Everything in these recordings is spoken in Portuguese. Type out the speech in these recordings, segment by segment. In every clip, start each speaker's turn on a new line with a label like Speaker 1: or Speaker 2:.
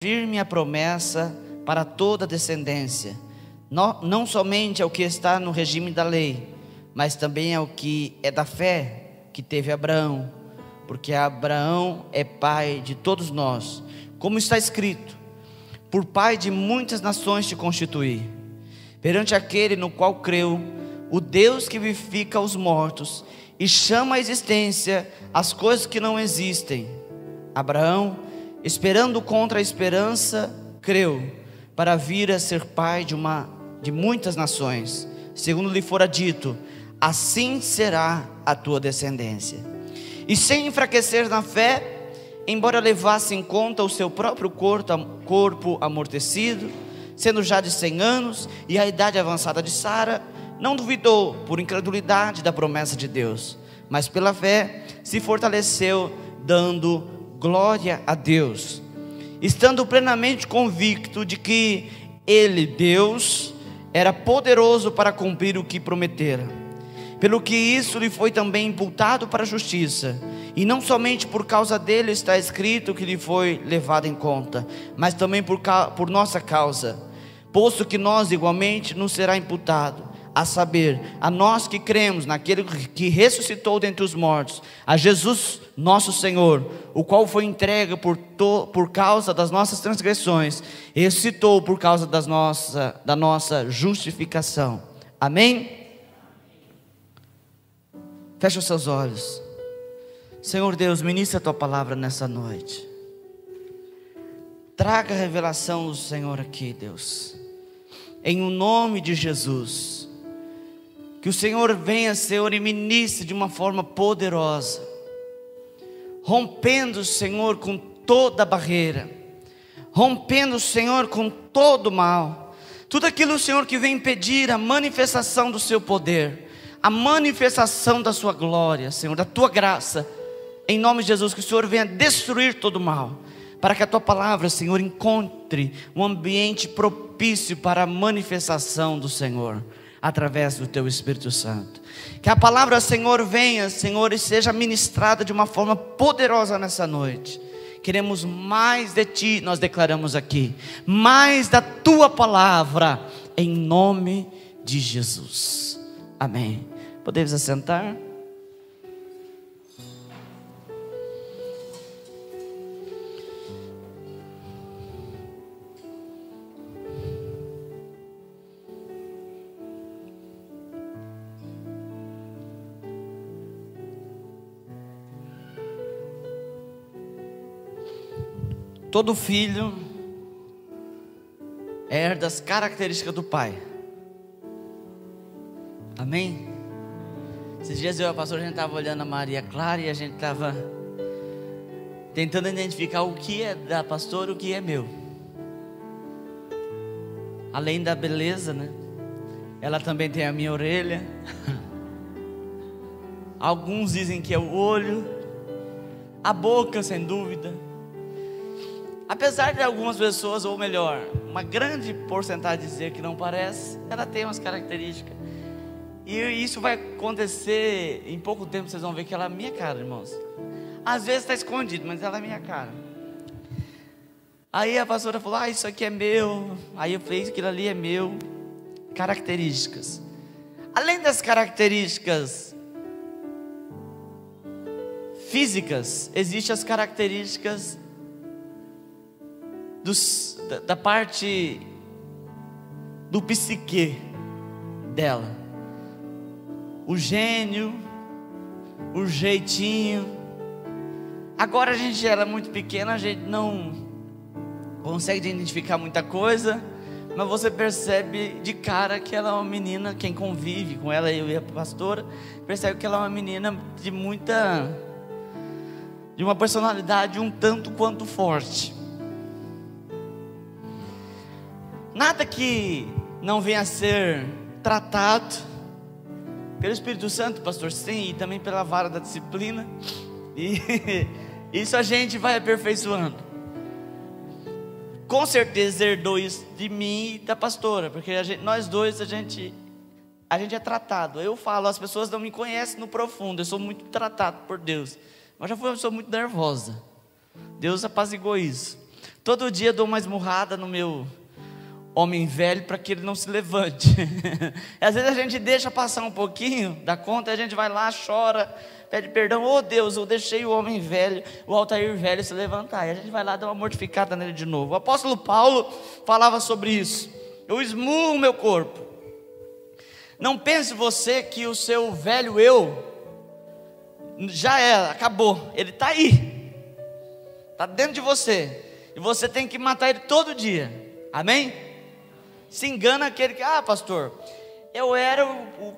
Speaker 1: firme a promessa para toda a descendência, não somente ao que está no regime da lei, mas também ao que é da fé que teve Abraão, porque Abraão é pai de todos nós, como está escrito: por pai de muitas nações te constituí, perante aquele no qual creu, o Deus que vivifica os mortos e chama à existência as coisas que não existem. Abraão, esperando contra a esperança, creu, para vir a ser pai de muitas nações, segundo lhe fora dito: assim será a tua descendência. E sem enfraquecer na fé, embora levasse em conta o seu próprio corpo amortecido, sendo já de 100 anos, e a idade avançada de Sara, não duvidou por incredulidade da promessa de Deus, mas pela fé se fortaleceu, dando glória a Deus, estando plenamente convicto de que Ele, Deus, era poderoso para cumprir o que prometera. Pelo que isso lhe foi também imputado para a justiça, e não somente por causa dele está escrito que lhe foi levado em conta, mas também por nossa causa, posto que nós igualmente nos será imputado, a saber, a nós que cremos naquele que ressuscitou dentre os mortos, a Jesus nosso Senhor, o qual foi entregue por causa das nossas transgressões, e ressuscitou por causa da nossa justificação. Amém? Feche os seus olhos. Senhor Deus, ministra a tua palavra nessa noite. Traga a revelação do Senhor aqui, Deus, em o nome de Jesus. Que o Senhor venha, Senhor, e ministre de uma forma poderosa, rompendo, Senhor, com toda barreira, rompendo, Senhor, com todo mal, tudo aquilo, Senhor, que vem impedir a manifestação do seu poder, a manifestação da sua glória, Senhor, da tua graça, em nome de Jesus. Que o Senhor venha destruir todo o mal, para que a tua palavra, Senhor, encontre um ambiente propício para a manifestação do Senhor, através do teu Espírito Santo. Que a palavra, Senhor, venha, Senhor, e seja ministrada de uma forma poderosa nessa noite. Queremos mais de ti, nós declaramos aqui, mais da tua palavra, em nome de Jesus. Amém. Podemos assentar? Todo filho herda as características do pai. Amém? Esses dias eu e a pastora, a gente estava olhando a Maria Clara e a gente estava tentando identificar o que é da pastora e o que é meu. Além da beleza, né? Ela também tem a minha orelha. Alguns dizem que é o olho, a boca, sem dúvida. Apesar de algumas pessoas, ou melhor, uma grande porcentagem dizer que não parece, ela tem umas características. E isso vai acontecer em pouco tempo. Vocês vão ver que ela é a minha cara, irmãos. Às vezes está escondido, mas ela é a minha cara. Aí a pastora falou: isso aqui é meu. Aí eu falei: aquilo ali é meu. Características. Além das características físicas, existem as características da parte do psique dela, o gênio, o jeitinho. Agora ela é muito pequena, a gente não consegue identificar muita coisa, mas você percebe de cara que ela é uma menina. Quem convive com ela, eu e a pastora, percebe que ela é uma menina de uma personalidade um tanto quanto forte. Nada que não venha a ser tratado pelo Espírito Santo, pastor, sim, e também pela vara da disciplina. E isso a gente vai aperfeiçoando. Com certeza herdou isso de mim e da pastora, porque nós dois, a gente é tratado. Eu falo, as pessoas não me conhecem no profundo, eu sou muito tratado por Deus, mas já fui uma pessoa muito nervosa. Deus apaziguou isso. Todo dia eu dou uma esmurrada no meu homem velho para que ele não se levante. Às vezes a gente deixa passar um pouquinho da conta, a gente vai lá, chora, pede perdão. Oh Deus, eu deixei o homem velho, o Altair velho se levantar. E a gente vai lá dar uma mortificada nele de novo. O apóstolo Paulo falava sobre isso. Eu esmurro o meu corpo. Não pense você que o seu velho eu já era, acabou. Ele está aí, está dentro de você, e você tem que matar ele todo dia. Amém? Se engana aquele que, pastor, eu era o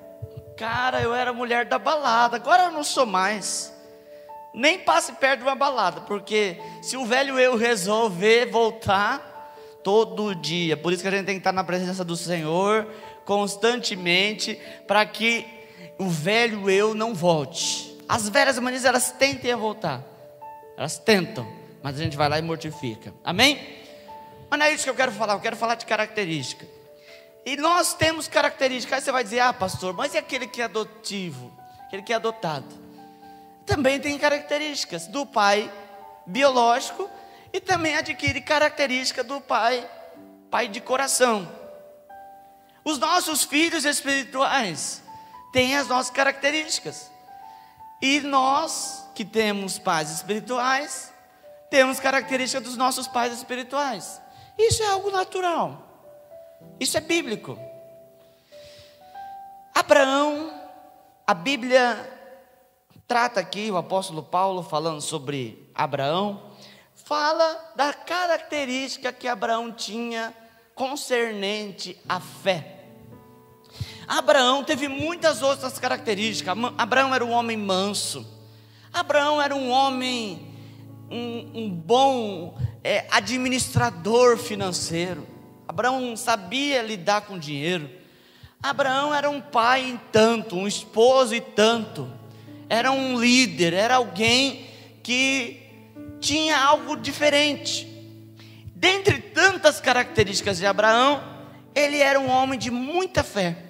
Speaker 1: cara, eu era a mulher da balada, agora eu não sou mais. Nem passe perto de uma balada, porque se o velho eu resolver voltar, todo dia. Por isso que a gente tem que estar na presença do Senhor constantemente, para que o velho eu não volte. As velhas manias, elas tentem a voltar, elas tentam, mas a gente vai lá e mortifica. Amém? Mas não é isso que eu quero falar de característica. E nós temos características. Aí você vai dizer, pastor, mas e aquele que é adotivo, aquele que é adotado? Também tem características do pai biológico, e também adquire característica do pai de coração. Os nossos filhos espirituais têm as nossas características, e nós que temos pais espirituais temos características dos nossos pais espirituais. Isso é algo natural, isso é bíblico. Abraão, a Bíblia trata aqui, o apóstolo Paulo falando sobre Abraão, fala da característica que Abraão tinha concernente à fé. Abraão teve muitas outras características. Abraão era um homem manso. Abraão era um homem, um bom administrador financeiro. Abraão sabia lidar com dinheiro. Abraão era um pai e tanto, um esposo e tanto. Era um líder, era alguém que tinha algo diferente. Dentre tantas características de Abraão, ele era um homem de muita fé.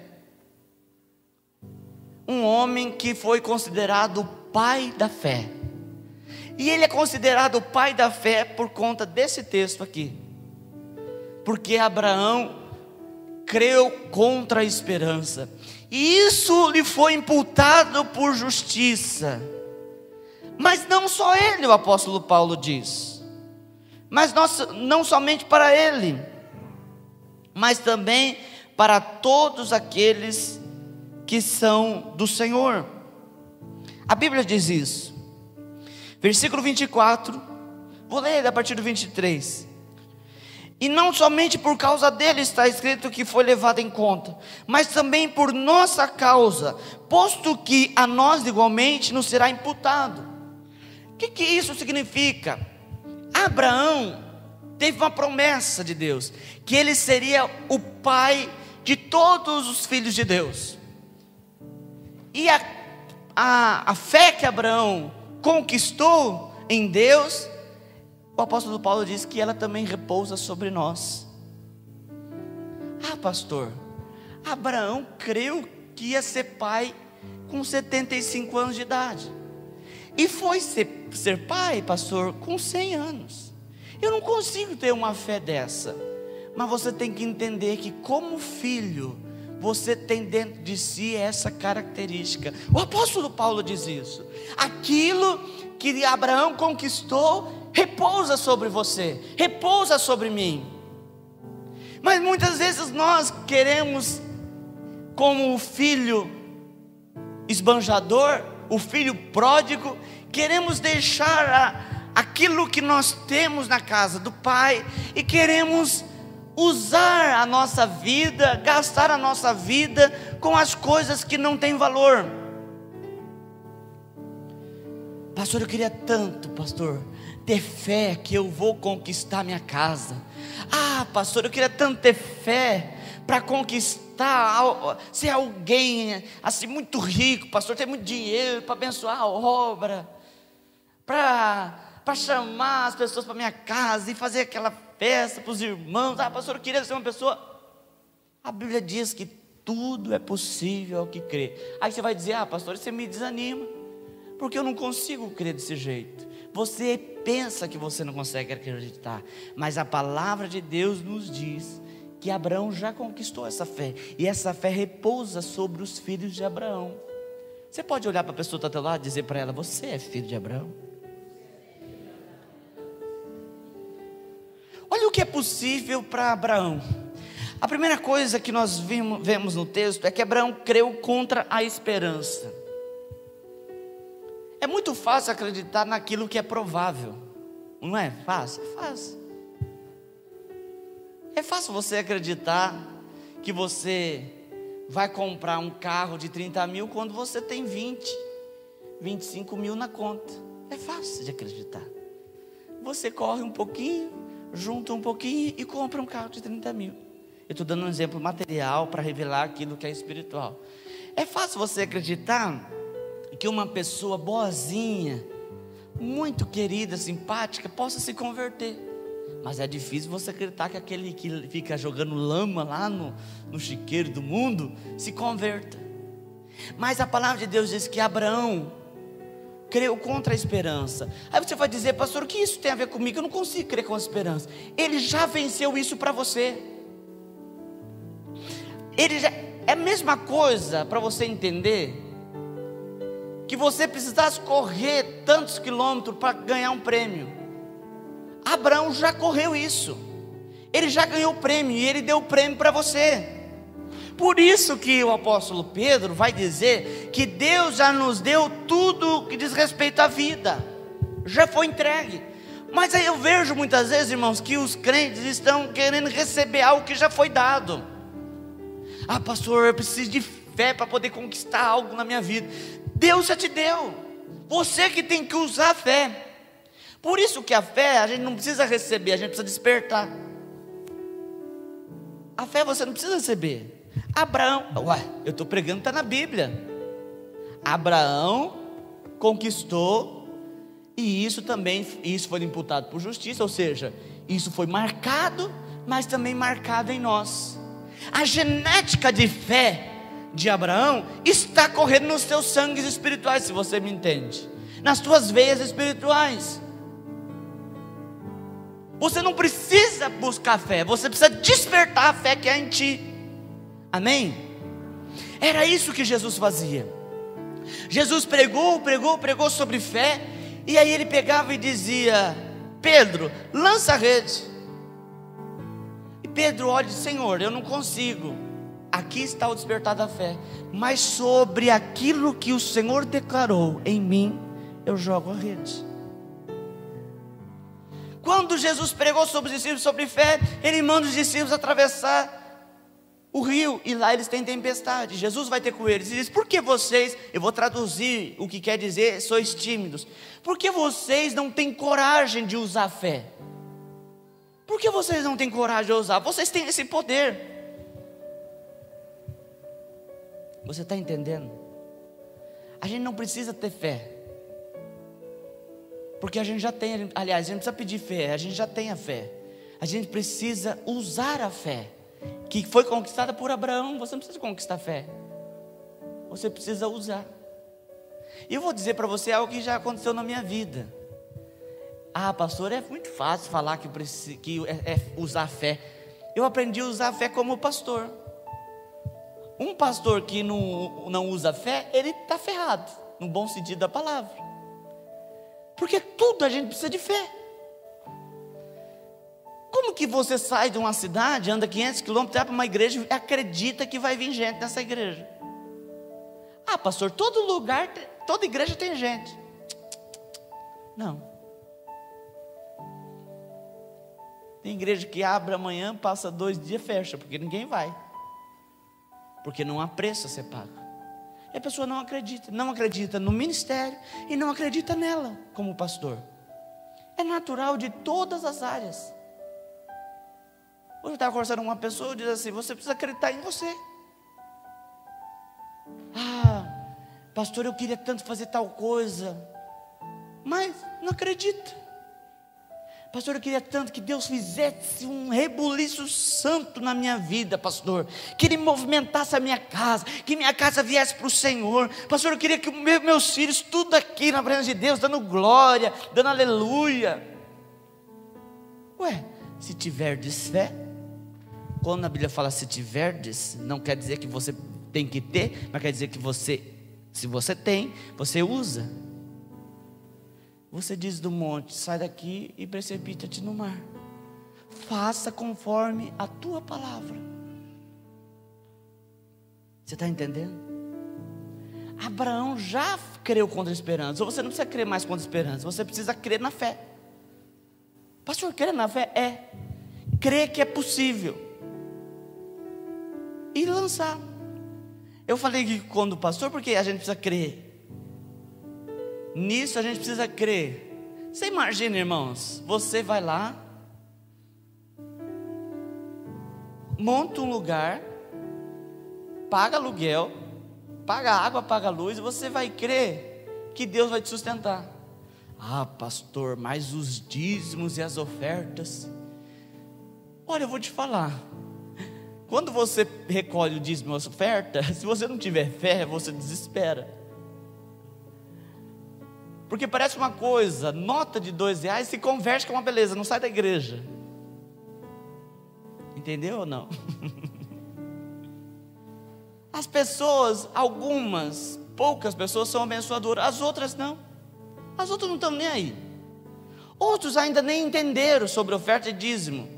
Speaker 1: Um homem que foi considerado o pai da fé. E ele é considerado o pai da fé por conta desse texto aqui. Porque Abraão creu contra a esperança, e isso lhe foi imputado por justiça. Mas não só ele, o apóstolo Paulo diz, mas não somente para ele, mas também para todos aqueles que são do Senhor. A Bíblia diz isso, versículo 24, vou ler a partir do 23. E não somente por causa dele está escrito que foi levado em conta, mas também por nossa causa, posto que a nós igualmente nos será imputado. O que isso significa? Abraão teve uma promessa de Deus, que ele seria o pai de todos os filhos de Deus. E a fé que Abraão conquistou em Deus, o apóstolo Paulo diz que ela também repousa sobre nós. Pastor, Abraão creu que ia ser pai com 75 anos de idade, e foi ser pai, pastor, com 100 anos. Eu não consigo ter uma fé dessa. Mas você tem que entender que como filho, você tem dentro de si essa característica. O apóstolo Paulo diz isso. Aquilo que Abraão conquistou repousa sobre você, repousa sobre mim. Mas muitas vezes nós queremos, como o filho esbanjador, o filho pródigo, queremos deixar aquilo que nós temos na casa do pai, e queremos usar a nossa vida, gastar a nossa vida com as coisas que não têm valor. Pastor, eu queria tanto, pastor, ter fé que eu vou conquistar minha casa. Pastor, eu queria tanto ter fé para conquistar, ser alguém assim muito rico, pastor, ter muito dinheiro para abençoar a obra, para chamar as pessoas para minha casa e fazer aquela festa para os irmãos. Pastor, eu queria ser uma pessoa. A Bíblia diz que tudo é possível ao que crê. Aí você vai dizer, pastor, você me desanima, porque eu não consigo crer desse jeito. Você pensa que você não consegue acreditar, mas a palavra de Deus nos diz que Abraão já conquistou essa fé, e essa fé repousa sobre os filhos de Abraão. Você pode olhar para a pessoa que está ao teu lado e dizer para ela: você é filho de Abraão? Olha o que é possível para Abraão. A primeira coisa que nós vemos no texto é que Abraão creu contra a esperança. É muito fácil acreditar naquilo que é provável, não é fácil? É fácil. É fácil você acreditar que você vai comprar um carro de 30 mil quando você tem 20, 25 mil na conta. É fácil de acreditar. Você corre um pouquinho, junta um pouquinho e compra um carro de 30 mil. Eu estou dando um exemplo material para revelar aquilo que é espiritual. É fácil você acreditar que uma pessoa boazinha, muito querida, simpática, possa se converter. Mas é difícil você acreditar que aquele que fica jogando lama lá no chiqueiro do mundo se converta. Mas a palavra de Deus diz que Abraão creu contra a esperança. Aí você vai dizer: pastor, o que isso tem a ver comigo? Eu não consigo crer com a esperança. Ele já venceu isso para você. É a mesma coisa para você entender que você precisasse correr tantos quilômetros para ganhar um prêmio. Abraão já correu isso. Ele já ganhou o prêmio, e ele deu o prêmio para você. Por isso que o apóstolo Pedro vai dizer que Deus já nos deu tudo que diz respeito à vida. Já foi entregue. Mas aí eu vejo muitas vezes, irmãos, que os crentes estão querendo receber algo que já foi dado. Ah, pastor, eu preciso de fé para poder conquistar algo na minha vida. Deus já te deu. Você que tem que usar a fé. Por isso que a fé, a gente não precisa receber, a gente precisa despertar. A fé você não precisa receber. Abraão, eu estou pregando, está na Bíblia. Abraão conquistou, e isso foi imputado por justiça, ou seja, isso foi marcado, mas também marcado em nós. A genética de fé de Abraão está correndo nos teus sangues espirituais, se você me entende, nas tuas veias espirituais. Você não precisa buscar fé, você precisa despertar a fé que há em ti. Amém? Era isso que Jesus fazia. Jesus pregou sobre fé, e aí ele pegava e dizia: Pedro, lança a rede. E Pedro olha e diz: Senhor, eu não consigo. Aqui está o despertar da fé, mas sobre aquilo que o Senhor declarou em mim, eu jogo a rede. Quando Jesus pregou sobre os discípulos sobre fé, ele manda os discípulos atravessar o rio, e lá eles têm tempestade. Jesus vai ter com eles e diz: por que vocês, eu vou traduzir o que quer dizer, sois tímidos? Por que vocês não têm coragem de usar a fé? Por que vocês não têm coragem de usar? Vocês têm esse poder. Você está entendendo? A gente não precisa ter fé, porque a gente já tem. Aliás, a gente não precisa pedir fé, a gente já tem a fé. A gente precisa usar a fé que foi conquistada por Abraão. Você não precisa conquistar a fé, você precisa usar. E eu vou dizer para você algo que já aconteceu na minha vida. Ah, pastor, é muito fácil falar que é usar a fé. Eu aprendi a usar a fé como pastor. Um pastor que não usa a fé, ele está ferrado, no bom sentido da palavra. Porque tudo a gente precisa de fé. Como que você sai de uma cidade, anda 500 quilômetros, vai para uma igreja e acredita que vai vir gente nessa igreja? Ah, pastor, todo lugar, toda igreja tem gente. Não. Tem igreja que abre amanhã, passa 2 dias, fecha, porque ninguém vai. Porque não há preço a ser pago. E a pessoa não acredita no ministério e não acredita nela como pastor. É natural de todas as áreas. Hoje eu estava conversando com uma pessoa e diz assim: você precisa acreditar em você. Ah, pastor, eu queria tanto fazer tal coisa, mas não acredita. Pastor, eu queria tanto que Deus fizesse um rebuliço santo na minha vida, pastor. Que Ele movimentasse a minha casa, que minha casa viesse para o Senhor. Pastor, eu queria que meus filhos, tudo aqui na presença de Deus, dando glória, dando aleluia. Ué, se tiverdes fé, quando a Bíblia fala se tiverdes, não quer dizer que você tem que ter, mas quer dizer que se você tem, você usa. Você diz do monte, sai daqui e precipita-te no mar. Faça conforme a tua palavra. Você está entendendo? Abraão já creu contra a esperança. Ou você não precisa crer mais contra a esperança, você precisa crer na fé. Pastor, crer na fé é crer que é possível e lançar. Eu falei que quando o pastor, porque a gente precisa crer. Nisso a gente precisa crer. Você imagina, irmãos, você vai lá, monta um lugar, paga aluguel, paga água, paga luz, e você vai crer que Deus vai te sustentar. Ah, pastor, mas os dízimos e as ofertas. Olha, eu vou te falar. Quando você recolhe o dízimo e a oferta, se você não tiver fé, você desespera. Porque parece uma coisa, nota de R$2 se converte que é uma beleza, não sai da igreja. Entendeu ou não? As pessoas, algumas, poucas pessoas são abençoadoras, as outras não. As outras não estão nem aí. Outros ainda nem entenderam sobre oferta e dízimo.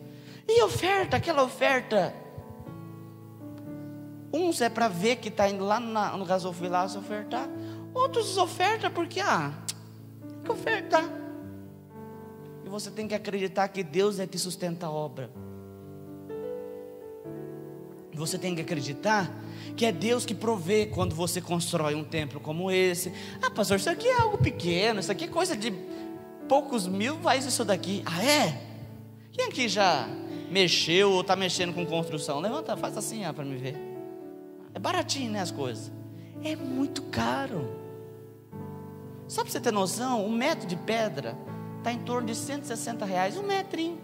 Speaker 1: E oferta, aquela oferta, uns é para ver que está indo lá no gasofil lá se ofertar. Outros ofertam porque, tem que ofertar. E você tem que acreditar que Deus é que sustenta a obra. Você tem que acreditar que é Deus que provê quando você constrói um templo como esse. Ah, pastor, isso aqui é algo pequeno, isso aqui é coisa de poucos mil, faz isso daqui. Ah, é? Quem aqui já mexeu ou está mexendo com construção? Levanta, faz assim para me ver. É baratinho, né, as coisas? É muito caro. Só para você ter noção, um metro de pedra está em torno de R$160, um metrinho.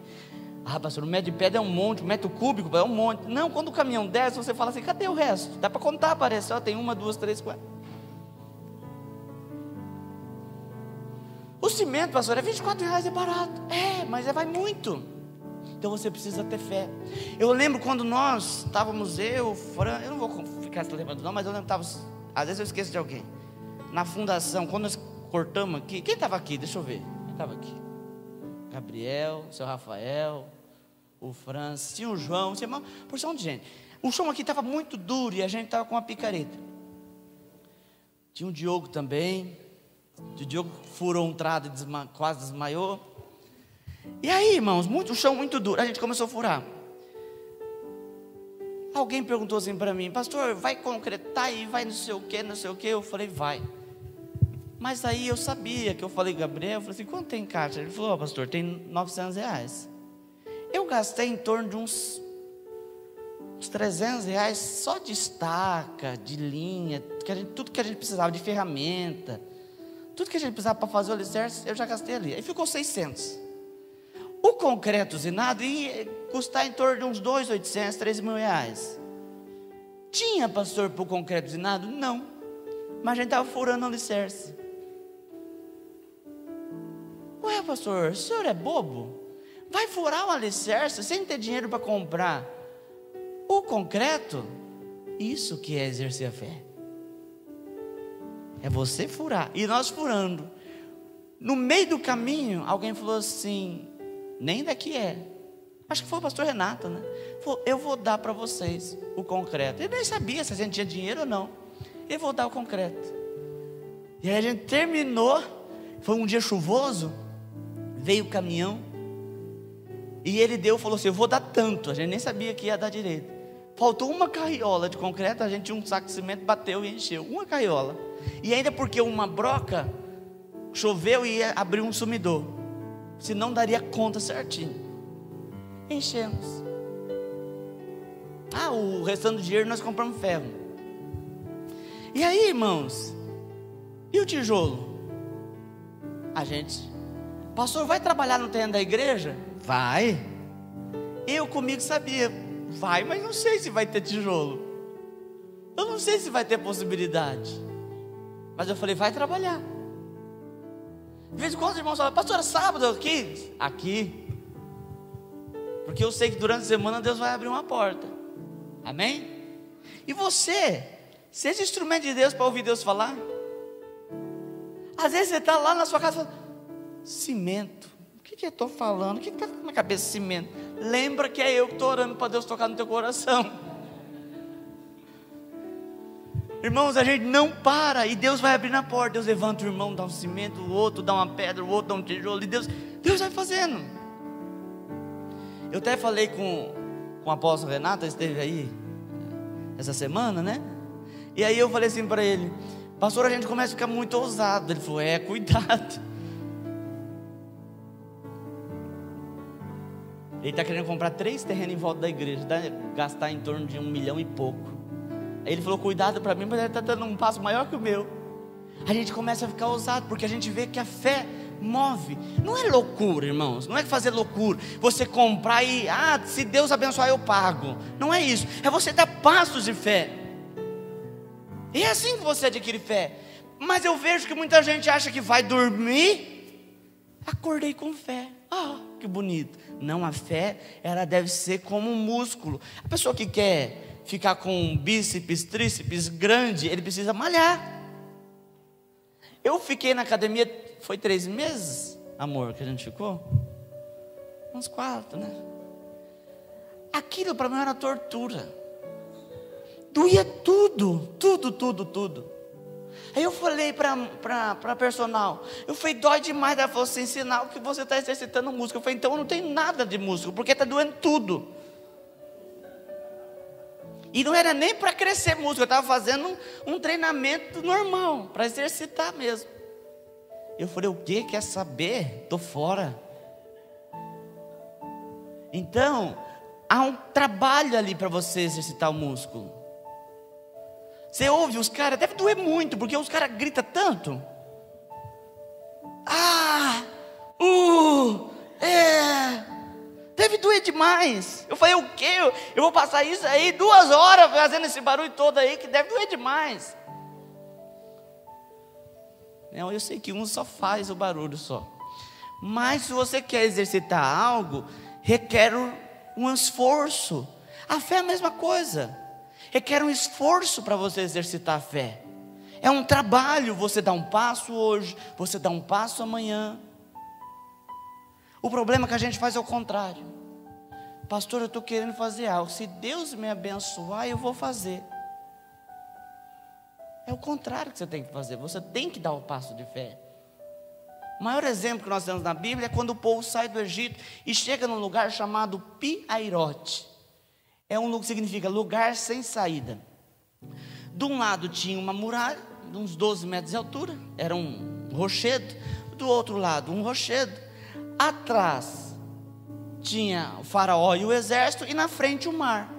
Speaker 1: Ah, pastor, um metro de pedra é um monte, um metro cúbico é um monte. Não, quando o caminhão desce, você fala assim, cadê o resto? Dá para contar, parece, tem 1, 2, 3, 4. O cimento, pastor, é R$24, é barato. É, mas vai muito. Então você precisa ter fé. Eu lembro quando nós estávamos, Fran, eu não vou ficar se lembrando não, mas eu lembro que estávamos, às vezes eu esqueço de alguém. Na fundação, quando nós cortamos aqui, quem estava aqui? Deixa eu ver, quem estava aqui? Gabriel, o seu Rafael, o Francis, tinha o João, tinha uma porção de gente. O chão aqui estava muito duro e a gente estava com uma picareta. Tinha o Diogo também. O Diogo furou um trado e quase desmaiou. E aí, irmãos, o chão muito duro. A gente começou a furar. Alguém perguntou assim para mim, pastor, vai concretar e vai não sei o que, não sei o que. Eu falei, vai. Mas aí eu sabia que eu falei, Gabriel, eu falei assim, quanto tem caixa? Ele falou, pastor, tem R$900. Eu gastei em torno de uns R$300 só de estaca, de linha, tudo que a gente precisava, de ferramenta, tudo que a gente precisava para fazer o alicerce, eu já gastei ali. Aí ficou 600. O concreto usinado ia custar em torno de uns R$2.800, R$3.000. Tinha, pastor, para o concreto usinado? Não. Mas a gente estava furando o alicerce. Ué, pastor, o senhor é bobo? Vai furar o alicerce sem ter dinheiro para comprar o concreto? Isso que é exercer a fé. É você furar. E nós furando. No meio do caminho, alguém falou assim, nem daqui é. Acho que foi o pastor Renato, né? Falou, eu vou dar para vocês o concreto. Ele nem sabia se a gente tinha dinheiro ou não. Eu vou dar o concreto. E aí a gente terminou. Foi um dia chuvoso. Veio o caminhão. E ele falou assim, eu vou dar tanto. A gente nem sabia que ia dar direito. Faltou uma carriola de concreto. A gente tinha um saco de cimento, bateu e encheu. Uma carriola. E ainda porque uma broca choveu e ia abrir um sumidor. Senão daria conta certinho. Enchemos. O restante do dinheiro nós compramos ferro. E aí, irmãos, e o tijolo? A gente pastor, vai trabalhar no terreno da igreja? Vai. Eu comigo sabia, vai, mas não sei se vai ter tijolo. Eu não sei se vai ter possibilidade. Mas eu falei, vai trabalhar. De vez em quando os irmãos falam, pastor, sábado aqui? Aqui. Porque eu sei que durante a semana Deus vai abrir uma porta. Amém? E você, seja instrumento de Deus para ouvir Deus falar. Às vezes você está lá na sua casa e fala, cimento, o que eu estou falando? O que está na minha cabeça, cimento? Lembra que é eu que estou orando para Deus tocar no teu coração. Irmãos, a gente não para, e Deus vai abrir na porta. Deus levanta o irmão, dá um cimento, o outro dá uma pedra, o outro dá um tijolo, e Deus vai fazendo. Eu até falei com o apóstolo Renato, esteve aí essa semana, né? E aí eu falei assim para ele, pastor, a gente começa a ficar muito ousado. Ele falou, cuidado. Ele está querendo comprar 3 terrenos em volta da igreja, gastar em torno de 1 milhão e pouco. Aí ele falou, cuidado para mim, mas ele está dando um passo maior que o meu. A gente começa a ficar ousado, porque a gente vê que a fé move. Não é loucura, irmãos, não é fazer loucura, você comprar e, se Deus abençoar eu pago. Não é isso, é você dar passos de fé. E é assim que você adquire fé. Mas eu vejo que muita gente acha que vai dormir, acordei com fé. Que bonito. Não, a fé, ela deve ser como um músculo. A pessoa que quer ficar com um bíceps, tríceps grande, ele precisa malhar. Eu fiquei na academia, foi 3 meses, amor, que a gente ficou? Uns 4, né? Aquilo para mim era tortura. Doía tudo. Aí eu falei para personal, eu falei, dói demais. Ela falou assim, sinal que você está exercitando músculo. Eu falei, então eu não tenho nada de músculo, porque está doendo tudo. E não era nem para crescer músculo, eu estava fazendo um treinamento normal, para exercitar mesmo. Eu falei, o que? Quer saber? Estou fora. Então, há um trabalho ali para você exercitar o músculo. Você ouve os caras, deve doer muito, porque os caras gritam tanto. Deve doer demais. Eu falei, o quê? Eu vou passar isso aí 2 horas fazendo esse barulho todo aí, que deve doer demais. Não, eu sei que um só faz o barulho só. Mas se você quer exercitar algo, requer um esforço. A fé é a mesma coisa. Requer um esforço para você exercitar a fé. É um trabalho, você dá um passo hoje, você dá um passo amanhã. O problema é que a gente faz ao contrário. Pastor, eu estou querendo fazer algo, se Deus me abençoar, eu vou fazer. É o contrário que você tem que fazer, você tem que dar o passo de fé. O maior exemplo que nós temos na Bíblia é quando o povo sai do Egito e chega num lugar chamado Pi-Hairote. É um lugar que significa lugar sem saída. De um lado tinha uma muralha, de uns 12 metros de altura, era um rochedo. Do outro lado um rochedo. Atrás tinha o faraó e o exército, e na frente o mar.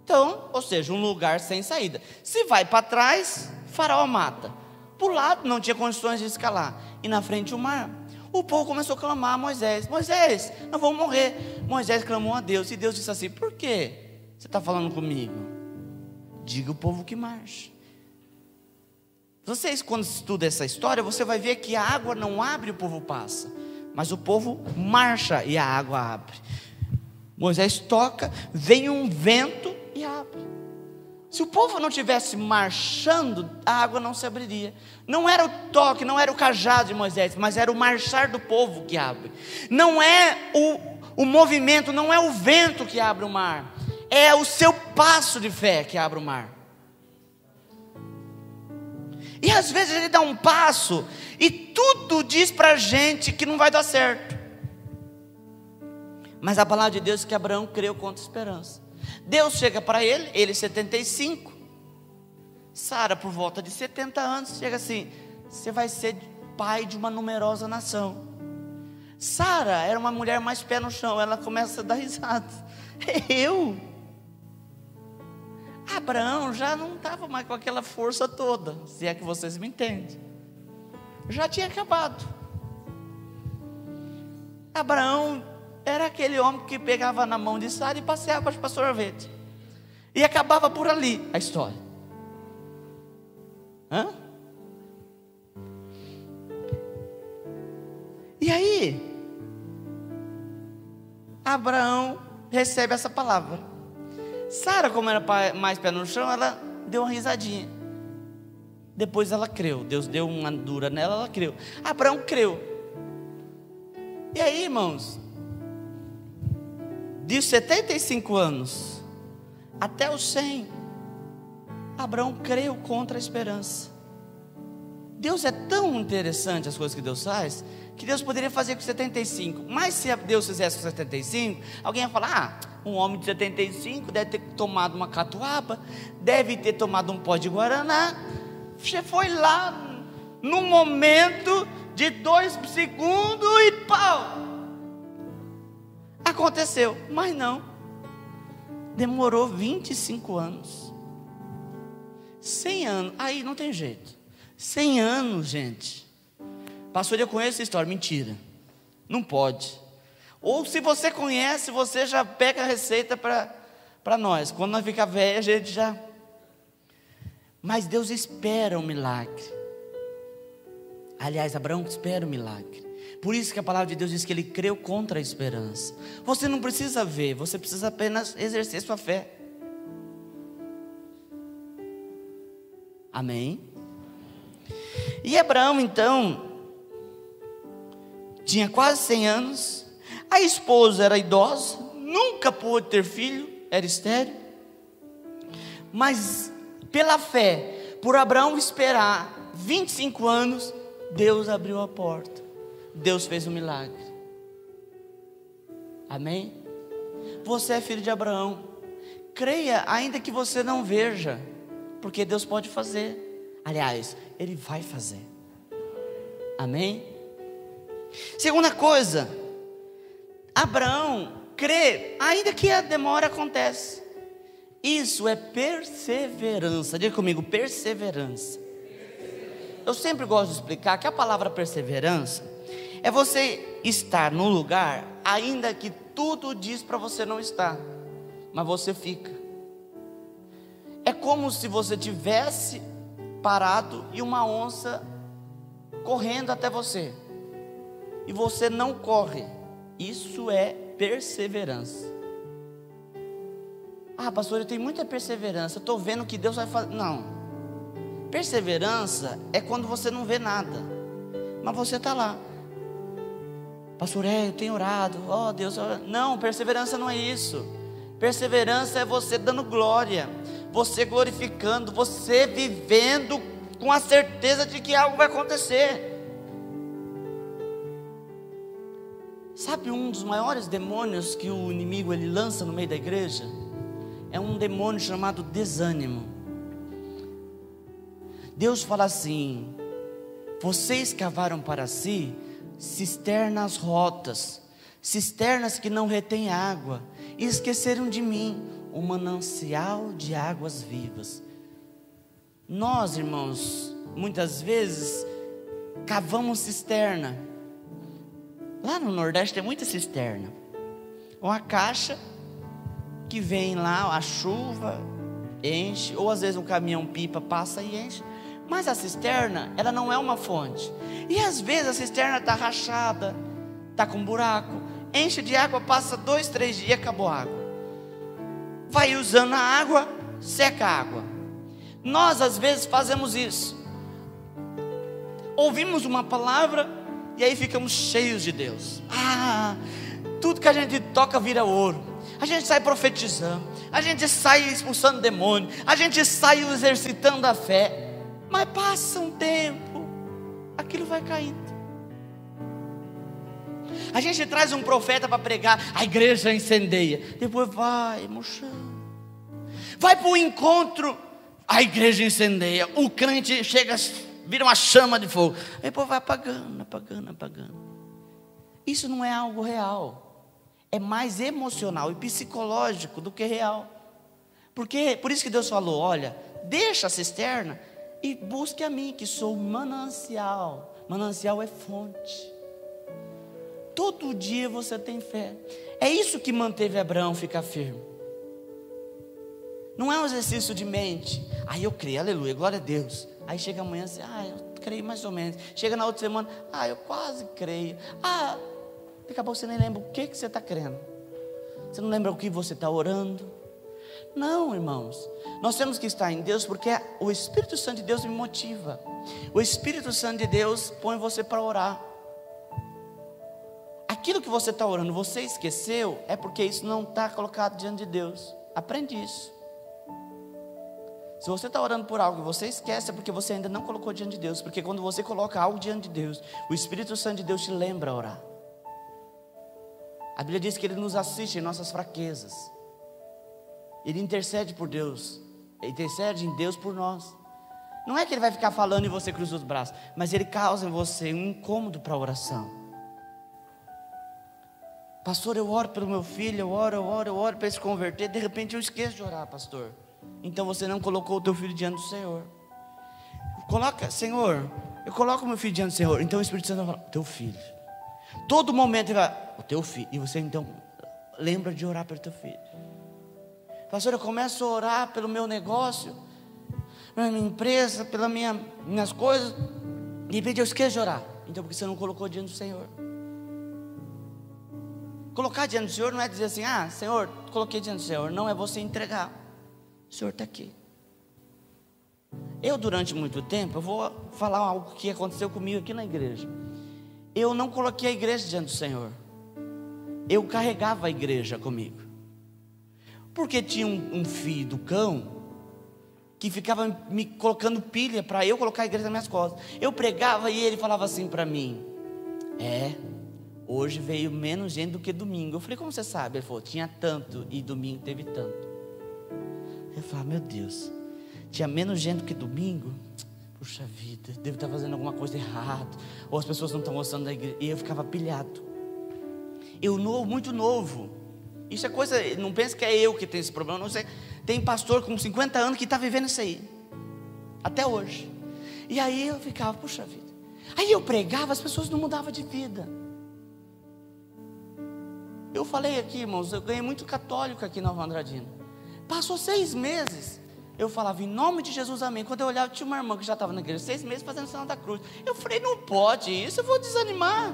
Speaker 1: Então, ou seja, um lugar sem saída. Se vai para trás, o faraó mata. Por lado não tinha condições de escalar, e na frente o mar. O povo começou a clamar a Moisés: Moisés, nós vamos morrer. Moisés clamou a Deus, e Deus disse assim: por quê você está falando comigo? Diga o povo que marche. Vocês, quando estudam essa história, você vai ver que a água não abre e o povo passa, mas o povo marcha e a água abre. Moisés toca, vem um vento e abre. Se o povo não tivesse marchando, a água não se abriria. Não era o toque, não era o cajado de Moisés, mas era o marchar do povo que abre. Não é o movimento, não é o vento que abre o mar, é o seu passo de fé que abre o mar. E às vezes ele dá um passo e tudo diz para a gente que não vai dar certo. Mas a palavra de Deus é que Abraão creu contra esperança. Deus chega para ele 75, Sara por volta de 70 anos, chega assim: você vai ser pai de uma numerosa nação. Sara era uma mulher mais pé no chão, ela começa a dar risada. Eu? Abraão já não estava mais com aquela força toda, se é que vocês me entendem. Já tinha acabado. Abraão era aquele homem que pegava na mão de Sara e passeava para sorvete. E acabava por ali a história. E aí, Abraão recebe essa palavra. Sara, como era mais pé no chão, ela deu uma risadinha. Depois ela creu. Deus deu uma dura nela, ela creu. Abraão creu. E aí, irmãos, de 75 anos até os 100, Abraão creu contra a esperança. Deus é tão interessante as coisas que Deus faz, que Deus poderia fazer com 75. Mas se Deus fizesse com 75, alguém ia falar: um homem de 75 deve ter tomado uma catuaba, deve ter tomado um pó de guaraná. Você foi lá num momento de 2 segundos e pau, aconteceu. Mas não, demorou 25 anos, 100 anos, aí não tem jeito. 100 anos, gente. Pastor, eu conheço essa história. Mentira, não pode. Ou se você conhece, você já pega a receita para nós. Quando nós ficar velho, a gente já... Mas Deus espera o milagre. Aliás, Abraão espera o milagre. Por isso que a palavra de Deus diz que ele creu contra a esperança. Você não precisa ver, você precisa apenas exercer sua fé. Amém? E Abraão então tinha quase 100 anos. A esposa era idosa, nunca pôde ter filho, era estéril. Mas pela fé, por Abraão esperar 25 anos, Deus abriu a porta. Deus fez um milagre. Amém? Você é filho de Abraão. Creia, ainda que você não veja, porque Deus pode fazer. Aliás, Ele vai fazer. Amém? Segunda coisa, Abraão crê, ainda que a demora acontece. Isso é perseverança. Diga comigo, perseverança. Eu sempre gosto de explicar que a palavra perseverança é você estar no lugar, ainda que tudo diz para você não estar, mas você fica. É como se você tivesse parado e uma onça correndo até você, e você não corre. Isso é perseverança. Ah, pastor, eu tenho muita perseverança, eu estou vendo que Deus vai fazer. Não, perseverança é quando você não vê nada, mas você está lá. Pastor, eu tenho orado, Deus, não, perseverança não é isso. Perseverança é você dando glória, você glorificando, você vivendo com a certeza de que algo vai acontecer. Sabe, um dos maiores demônios que o inimigo ele lança no meio da igreja é um demônio chamado desânimo. Deus fala assim: vocês cavaram para si cisternas rotas, cisternas que não retêm água, e esqueceram de mim, um manancial de águas vivas. Nós, irmãos, muitas vezes cavamos cisterna. Lá no Nordeste tem muita cisterna. Uma caixa que vem lá, a chuva enche, ou às vezes um caminhão pipa passa e enche. Mas a cisterna, ela não é uma fonte. E às vezes a cisterna está rachada, está com buraco, enche de água, passa 2, 3 dias, acabou a água. Vai usando a água, seca a água. Nós às vezes fazemos isso. Ouvimos uma palavra e aí ficamos cheios de Deus. Tudo que a gente toca vira ouro. A gente sai profetizando, a gente sai expulsando demônio, a gente sai exercitando a fé. Mas passa um tempo, aquilo vai caindo. A gente traz um profeta para pregar, a igreja incendeia, depois vai murchando. Vai para o encontro, a igreja incendeia, o crente chega, vira uma chama de fogo, depois vai apagando, apagando, apagando. Isso não é algo real, é mais emocional e psicológico do que real. Porque, por isso que Deus falou: olha, deixa a cisterna e busque a mim, que sou manancial. Manancial é fonte. Todo dia você tem fé. É isso que manteve Abraão ficar firme. Não é um exercício de mente. Aí eu creio, aleluia, glória a Deus. Aí chega amanhã assim, eu creio mais ou menos. Chega na outra semana, eu quase creio. Daqui a pouco você nem lembra o que você está crendo. Você não lembra o que você está orando. Não, irmãos, nós temos que estar em Deus, porque o Espírito Santo de Deus me motiva. O Espírito Santo de Deus põe você para orar. Aquilo que você está orando, você esqueceu, é porque isso não está colocado diante de Deus. Aprende isso. Se você está orando por algo e você esquece, é porque você ainda não colocou diante de Deus. Porque quando você coloca algo diante de Deus, o Espírito Santo de Deus te lembra a orar. A Bíblia diz que Ele nos assiste em nossas fraquezas. Ele intercede por Deus. Ele intercede em Deus por nós. Não é que Ele vai ficar falando e você cruza os braços, mas Ele causa em você um incômodo para a oração. Pastor, eu oro pelo meu filho, eu oro para ele se converter. De repente eu esqueço de orar, pastor. Então você não colocou o teu filho diante do Senhor. Senhor, eu coloco o meu filho diante do Senhor. Então o Espírito Santo vai falar, teu filho. Todo momento ele vai, o teu filho. E você então lembra de orar pelo teu filho. Pastor, eu começo a orar pelo meu negócio, pela minha empresa, pelas minhas coisas. De repente eu esqueço de orar. Então porque você não colocou diante do Senhor. Colocar diante do Senhor não é dizer assim, Senhor, coloquei diante do Senhor. Não, é você entregar. O Senhor está aqui. Eu durante muito tempo, eu vou falar algo que aconteceu comigo aqui na igreja. Eu não coloquei a igreja diante do Senhor. Eu carregava a igreja comigo. Porque tinha um filho do cão que ficava me colocando pilha para eu colocar a igreja nas minhas costas. Eu pregava e ele falava assim para mim, hoje veio menos gente do que domingo. Eu falei, como você sabe? Ele falou, tinha tanto e domingo teve tanto. Eu falei, meu Deus, tinha menos gente do que domingo? Puxa vida, devo estar fazendo alguma coisa errada, ou as pessoas não estão gostando da igreja. E eu ficava pilhado. Muito novo. Isso é coisa, não pense que é eu que tenho esse problema, não sei. Tem pastor com 50 anos que está vivendo isso aí, até hoje. E aí eu ficava, puxa vida. Aí eu pregava, as pessoas não mudavam de vida. Eu falei aqui, irmãos, eu ganhei muito católico aqui na Nova Andradina. Passou 6 meses, eu falava, em nome de Jesus, amém. Quando eu olhava, tinha uma irmã que já estava na igreja, 6 meses fazendo o sinal da cruz. Eu falei, não pode isso, eu vou desanimar.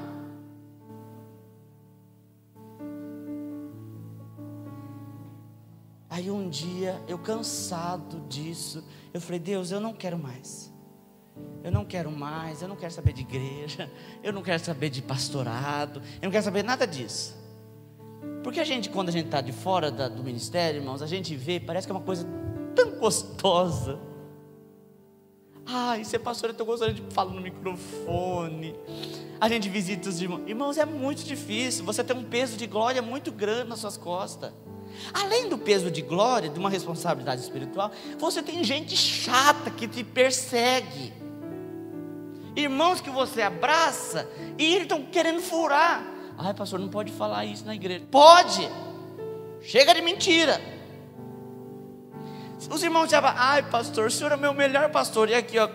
Speaker 1: Aí um dia, eu cansado disso, eu falei, Deus, eu não quero mais. Eu não quero mais, eu não quero saber de igreja, eu não quero saber de pastorado, eu não quero saber nada disso. Porque quando a gente está de fora do ministério, irmãos, a gente vê, parece que é uma coisa tão gostosa. Ser pastor é tão gostoso, a gente fala no microfone, a gente visita os irmãos. Irmãos, é muito difícil, você tem um peso de glória muito grande nas suas costas. Além do peso de glória, de uma responsabilidade espiritual, você tem gente chata que te persegue. Irmãos que você abraça e eles estão querendo furar. Pastor, não pode falar isso na igreja. Pode! Chega de mentira. Os irmãos dizem, pastor, o senhor é o meu melhor pastor. E aqui, ó,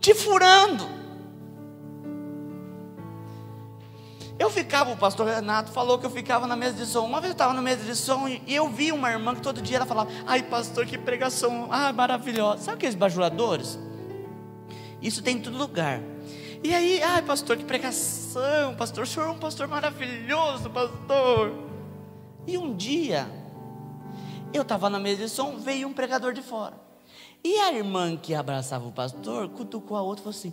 Speaker 1: te furando. O pastor Renato falou que eu ficava na mesa de som. Uma vez eu estava na mesa de som e eu vi uma irmã que todo dia ela falava, pastor, que pregação, maravilhosa. Sabe aqueles bajuladores? Isso tem em todo lugar. E aí, pastor, que pregação, pastor, o senhor é um pastor maravilhoso, pastor. E um dia, eu estava na mesa de som, veio um pregador de fora. E a irmã que abraçava o pastor, cutucou a outra e falou assim,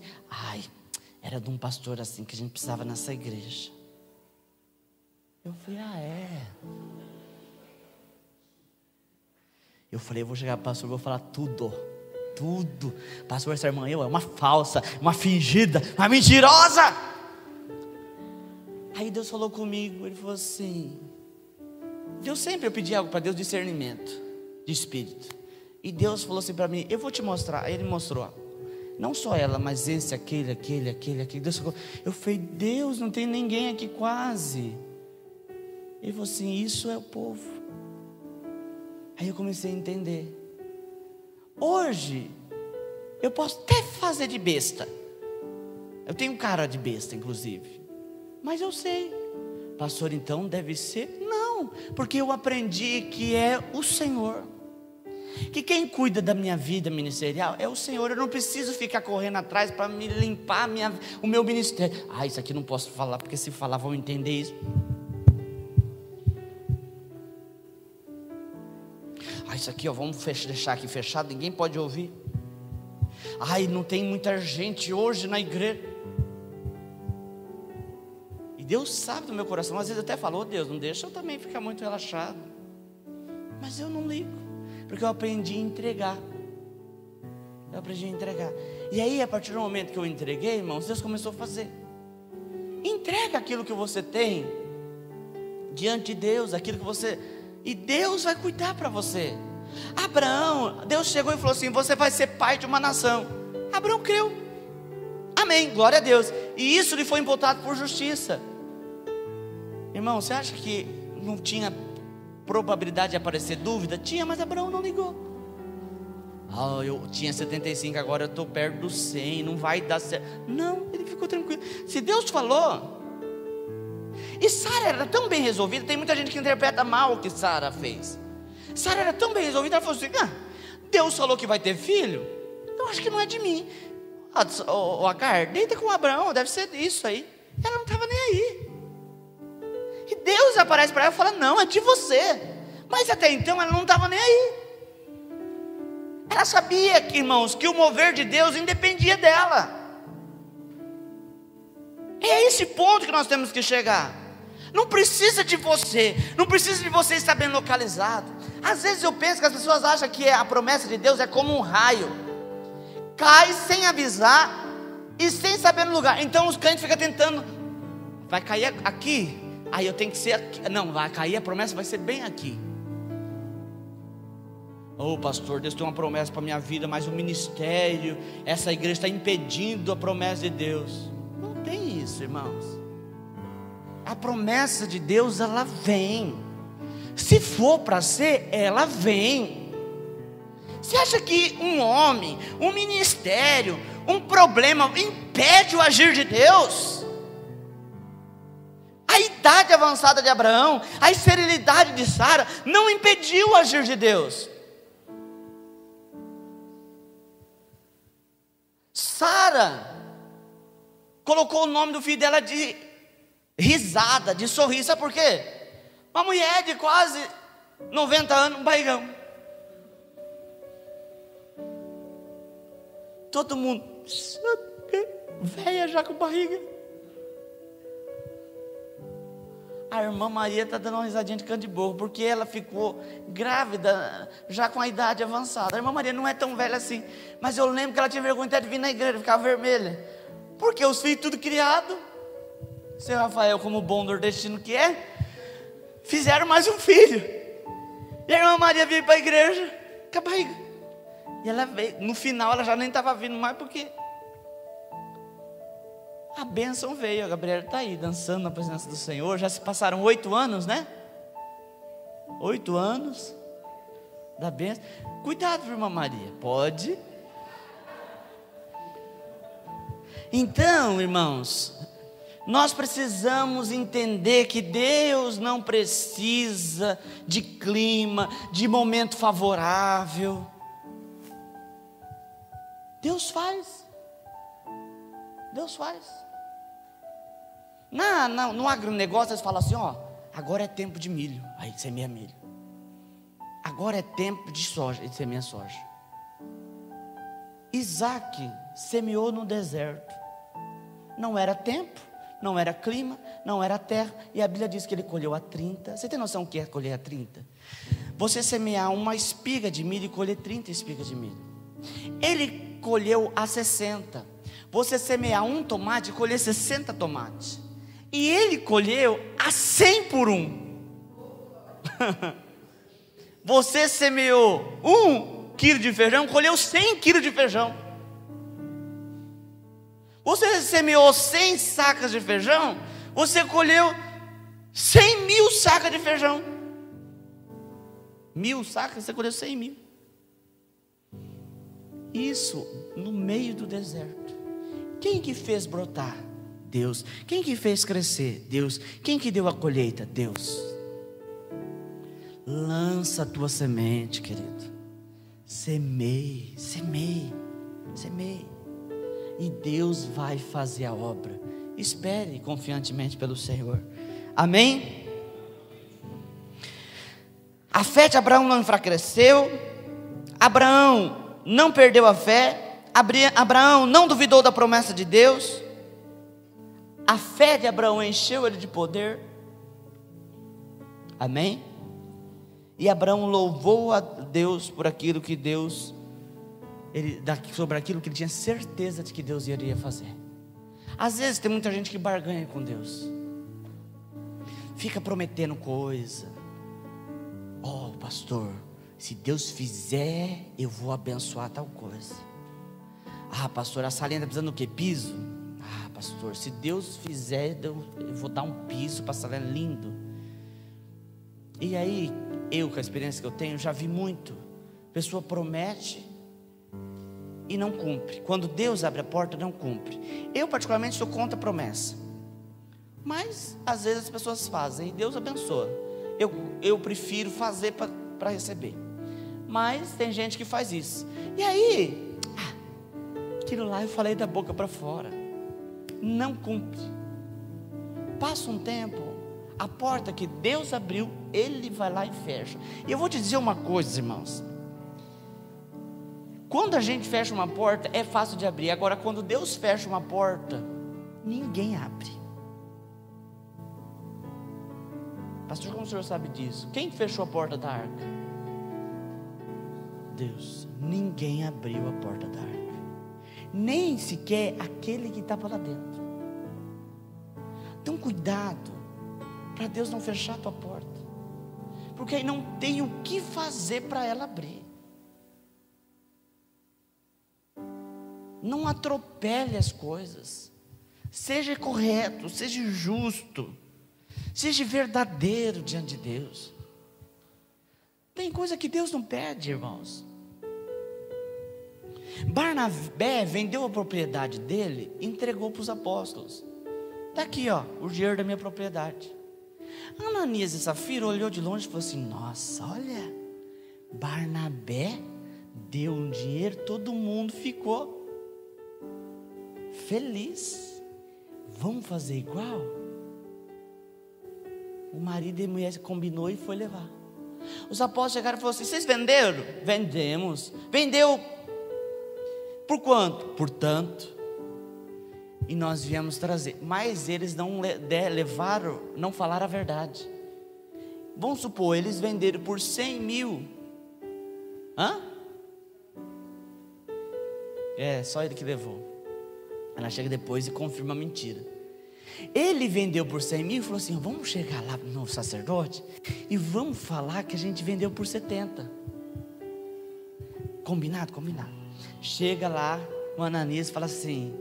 Speaker 1: era de um pastor assim que a gente precisava nessa igreja. Eu falei, Eu falei, eu vou chegar para o pastor e vou falar tudo. Pastor, essa irmã é uma falsa, uma fingida, uma mentirosa. Aí Deus falou comigo, Ele falou assim, eu pedi algo para Deus, discernimento de espírito. E Deus falou assim para mim, eu vou te mostrar. Aí Ele mostrou, não só ela, mas esse, aquele. Deus falou, eu falei, Deus, não tem ninguém aqui quase. Ele falou assim, isso é o povo. Aí eu comecei a entender. Hoje, eu posso até fazer de besta. Eu tenho cara de besta, inclusive. Mas eu sei. Pastor, então deve ser? Não, porque eu aprendi que é o Senhor. Que quem cuida da minha vida ministerial é o Senhor. Eu não preciso ficar correndo atrás para me limpar o meu ministério. Isso aqui não posso falar, porque se falar vão entender isso. Isso aqui, vamos deixar aqui fechado, ninguém pode ouvir. Não tem muita gente hoje na igreja. E Deus sabe do meu coração. Às vezes até falou, Deus, não deixa eu também ficar muito relaxado. Mas eu não ligo, porque eu aprendi a entregar. E aí, a partir do momento que eu entreguei, irmãos, Deus começou a fazer. Entrega aquilo que você tem diante de Deus, aquilo que você... E Deus vai cuidar para você. Abraão, Deus chegou e falou assim: você vai ser pai de uma nação. Abraão creu. Amém, glória a Deus. E isso lhe foi imputado por justiça. Irmão, você acha que não tinha probabilidade de aparecer dúvida? Tinha, mas Abraão não ligou. Eu tinha 75, agora eu estou perto dos 100, não vai dar certo. Não, ele ficou tranquilo. Se Deus falou... E Sara era tão bem resolvida. Tem muita gente que interpreta mal o que Sara fez. Sara era tão bem resolvida, ela falou assim: Deus falou que vai ter filho, eu acho que não é de mim. Agar, deita com Abraão, deve ser isso aí. Ela não estava nem aí. E Deus aparece para ela e fala: não, é de você. Mas até então ela não estava nem aí. Ela sabia que, irmãos, que o mover de Deus independia dela. É esse ponto que nós temos que chegar. Não precisa de você, não precisa de você estar bem localizado. Às vezes eu penso que as pessoas acham que a promessa de Deus é como um raio, cai sem avisar e sem saber no lugar. Então os crentes ficam tentando, vai cair aqui, aí eu tenho que ser aqui. Não, vai cair, a promessa vai ser bem aqui. Pastor, Deus tem uma promessa para a minha vida, mas o ministério, essa igreja está impedindo a promessa de Deus. Não tem isso, irmãos. A promessa de Deus, ela vem. Se for para ser, ela vem. Você acha que um homem, um ministério, um problema impede o agir de Deus? A idade avançada de Abraão, a esterilidade de Sara não impediu o agir de Deus. Sara colocou o nome do filho dela de risada, de sorriso. Sabe por quê? Uma mulher de quase 90 anos, um barrigão. Todo mundo, velha já com barriga. A irmã Maria está dando uma risadinha de canto de boca, porque ela ficou grávida já com a idade avançada. A irmã Maria não é tão velha assim, mas eu lembro que ela tinha vergonha até de vir na igreja, ficava vermelha, porque os filhos tudo criado. Seu Rafael, como bom nordestino que é, fizeram mais um filho. E a irmã Maria veio para a igreja com a barriga. E ela veio, no final ela já nem estava vindo mais, porque a bênção veio. A Gabriela está aí dançando na presença do Senhor. Já se passaram 8 anos, né? 8 anos da bênção. Cuidado, irmã Maria, pode. Então, irmãos, nós precisamos entender que Deus não precisa de clima, de momento favorável. Deus faz. Deus faz. No agronegócio eles falam assim: agora é tempo de milho, aí semeia milho. Agora é tempo de soja, aí semeia soja. Isaac semeou no deserto. Não era tempo, não era clima, não era terra. E a Bíblia diz que ele colheu a 30. Você tem noção o que é colher a 30? Você semear uma espiga de milho e colher 30 espigas de milho. Ele colheu a 60. Você semear um tomate e colher 60 tomates. E ele colheu a 100 por 1. Você semeou 1 quilo de feijão, colheu 100 quilos de feijão. Você semeou 100 sacas de feijão, você colheu 100 mil sacas de feijão. 1000 sacas, você colheu 100 mil. Isso no meio do deserto. Quem que fez brotar? Deus. Quem que fez crescer? Deus. Quem que deu a colheita? Deus. Lança a tua semente, querido. Semeie, semeie, semeie. E Deus vai fazer a obra. Espere confiantemente pelo Senhor. Amém? A fé de Abraão não enfraqueceu. Abraão não perdeu a fé. Abraão não duvidou da promessa de Deus. A fé de Abraão encheu ele de poder. Amém? E Abraão louvou a Deus por aquilo que Deus, sobre aquilo que ele tinha certeza de que Deus iria fazer. Às vezes tem muita gente que barganha com Deus, fica prometendo coisa. Pastor, se Deus fizer, eu vou abençoar tal coisa. Pastor, a salinha está precisando do quê? Piso? Pastor, se Deus fizer, eu vou dar um piso para a salinha, lindo. E aí, com a experiência que eu tenho, já vi muito. A pessoa promete e não cumpre. Quando Deus abre a porta, não cumpre. Eu particularmente sou contra a promessa, mas às vezes as pessoas fazem e Deus abençoa. Eu prefiro fazer para receber. Mas tem gente que faz isso. E aí, aquilo lá eu falei da boca para fora. Não cumpre. Passa um tempo, a porta que Deus abriu, Ele vai lá e fecha. E eu vou te dizer uma coisa, irmãos. Quando a gente fecha uma porta, é fácil de abrir. Agora, quando Deus fecha uma porta, ninguém abre. Pastor, como o senhor sabe disso? Quem fechou a porta da arca? Deus. Ninguém abriu a porta da arca, nem sequer aquele que estava lá dentro. Então cuidado, para Deus não fechar a tua porta, porque aí não tem o que fazer para ela abrir. Não atropele as coisas. Seja correto, seja justo, seja verdadeiro diante de Deus. Tem coisa que Deus não pede, irmãos. Barnabé vendeu a propriedade dele e entregou para os apóstolos. Está aqui, o dinheiro da minha propriedade. Ananias e Safira olhou de longe e falou assim: nossa, olha, Barnabé deu um dinheiro, todo mundo ficou feliz. Vamos fazer igual? O marido e a mulher combinou e foi levar. Os apóstolos chegaram e falaram assim: vocês venderam? Vendemos. Vendeu por quanto? Por tanto. E nós viemos trazer. Mas eles não levaram, não falaram a verdade. Vamos supor, eles venderam por 100 mil. Só ele que levou. Ela chega depois e confirma a mentira. Ele vendeu por 100 mil e falou assim: vamos chegar lá no sacerdote e vamos falar que a gente vendeu por 70. Combinado? Combinado. Chega lá, o Ananias fala assim: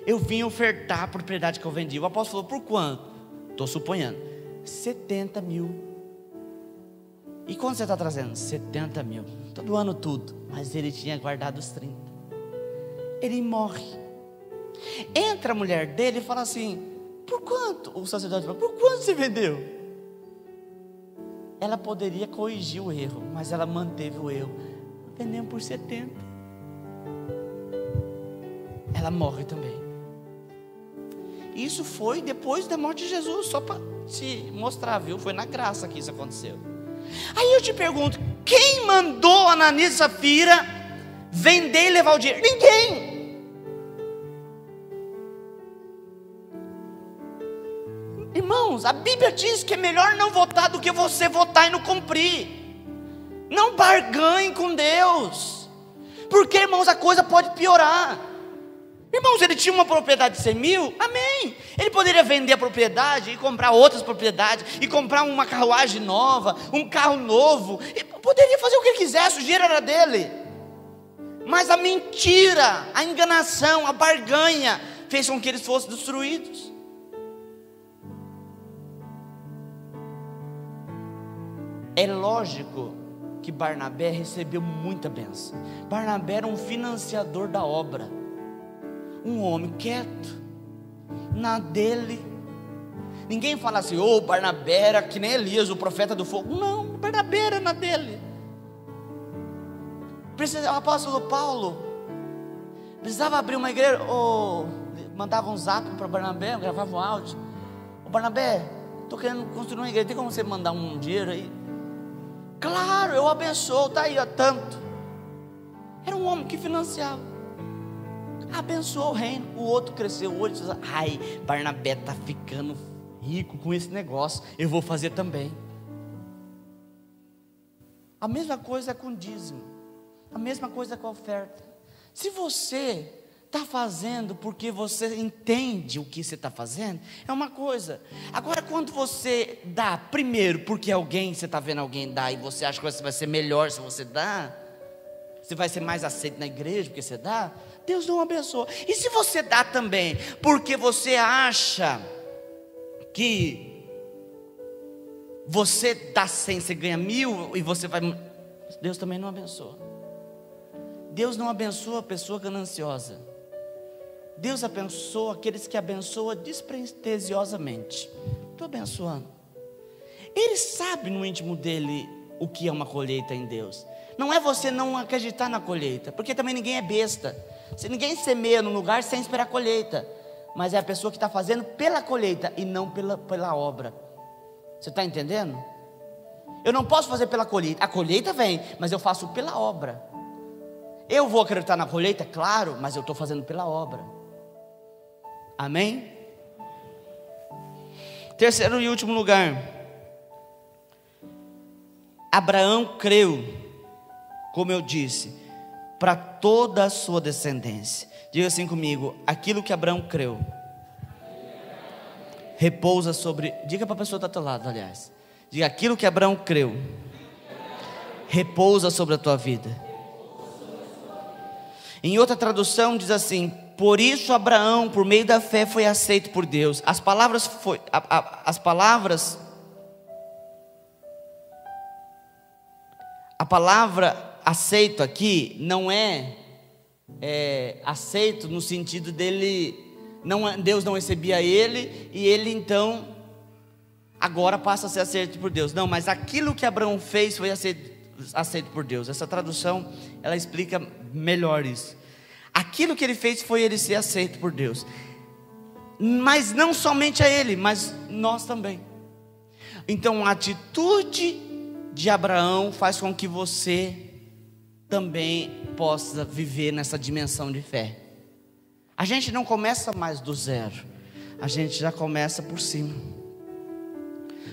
Speaker 1: eu vim ofertar a propriedade que eu vendi. O apóstolo falou: por quanto? Estou suponhando 70 mil. E quanto você está trazendo? 70 mil. Todo ano tudo. Mas ele tinha guardado os 30. Ele morre. Entra a mulher dele e fala assim: por quanto? O sacerdote fala: por quanto você vendeu? Ela poderia corrigir o erro, mas ela manteve o erro. Vendemos por 70. Ela morre também. Isso foi depois da morte de Jesus, só para te mostrar, viu? Foi na graça que isso aconteceu. Aí eu te pergunto: quem mandou Ananias e Safira vender e levar o dinheiro? Ninguém. Irmãos, a Bíblia diz que é melhor não votar do que você votar e não cumprir. Não barganhe com Deus, porque, irmãos, a coisa pode piorar. Irmãos, ele tinha uma propriedade de 100 mil, amém. Ele poderia vender a propriedade e comprar outras propriedades, e comprar uma carruagem nova, um carro novo, e poderia fazer o que ele quisesse, o dinheiro era dele. Mas a mentira, a enganação, a barganha fez com que eles fossem destruídos. É lógico que Barnabé recebeu muita bênção. Barnabé era um financiador da obra. um homem quieto, na dele. Ninguém fala assim, ô, Barnabé era que nem Elias, o profeta do fogo. Não, Barnabé era na dele. O apóstolo Paulo precisava abrir uma igreja, mandava um zap para Barnabé, gravava um áudio. Ô Barnabé, estou querendo construir uma igreja, tem como você mandar um dinheiro aí? Claro, eu abençoo, está aí, ó, tanto. Era um homem que financiava, abençoou o reino. O outro cresceu o olho e disse, ai, Barnabé está ficando rico com esse negócio, eu vou fazer também. A mesma coisa é com o dízimo, a mesma coisa com a oferta. Se você está fazendo porque você entende o que você está fazendo, é uma coisa. Agora, quando você dá primeiro porque você está vendo alguém dar, e você acha que você vai ser melhor se você dá, você vai ser mais aceito na igreja porque você dá, Deus não abençoa. E se você dá também porque você acha que você dá 100, você ganha 1000 e você vai, Deus também não abençoa. Deus não abençoa a pessoa gananciosa. Deus abençoa aqueles que abençoam despretensiosamente. Estou abençoando. Ele sabe no íntimo dele o que é uma colheita em Deus. Não é você não acreditar na colheita, porque também ninguém é besta. Se ninguém semeia num lugar sem esperar colheita, mas é a pessoa que está fazendo pela colheita e não pela obra. Você está entendendo? Eu não posso fazer pela colheita. A colheita vem, mas eu faço pela obra. Eu vou acreditar na colheita, claro, mas eu estou fazendo pela obra. Amém? Terceiro e último lugar, Abraão creu, como eu disse, para toda a sua descendência. Diga assim comigo, aquilo que Abraão creu, repousa sobre, diga para a pessoa que está ao teu lado, aliás, diga, aquilo que Abraão creu, repousa sobre a tua vida. Em outra tradução diz assim, por isso Abraão, por meio da fé, foi aceito por Deus. A palavra aceito aqui não é aceito no sentido dele, Deus não recebia ele, e ele então agora passa a ser aceito por Deus. Não, mas aquilo que Abraão fez foi aceito por Deus. Essa tradução, ela explica melhor isso. Aquilo que ele fez foi ele ser aceito por Deus. Mas não somente a ele, mas nós também. Então a atitude de Abraão faz com que você também possa viver nessa dimensão de fé. A gente não começa mais do zero, a gente já começa por cima,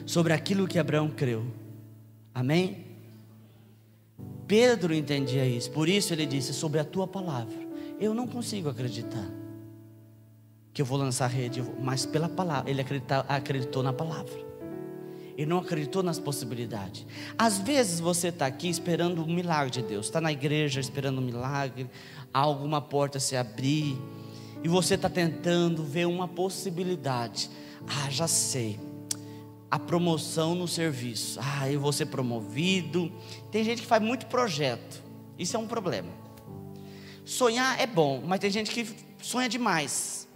Speaker 1: sobre aquilo que Abraão creu. Amém? Pedro entendia isso, por isso ele disse, sobre a tua palavra, eu não consigo acreditar que eu vou lançar a rede, mas pela palavra. Ele acreditou na palavra, ele não acreditou nas possibilidades. Às vezes você está aqui esperando um milagre de Deus, está na igreja esperando um milagre, alguma porta se abrir, e você está tentando ver uma possibilidade. Já sei, a promoção no serviço, eu vou ser promovido. Tem gente que faz muito projeto, isso é um problema. Sonhar é bom, mas tem gente que sonha demais.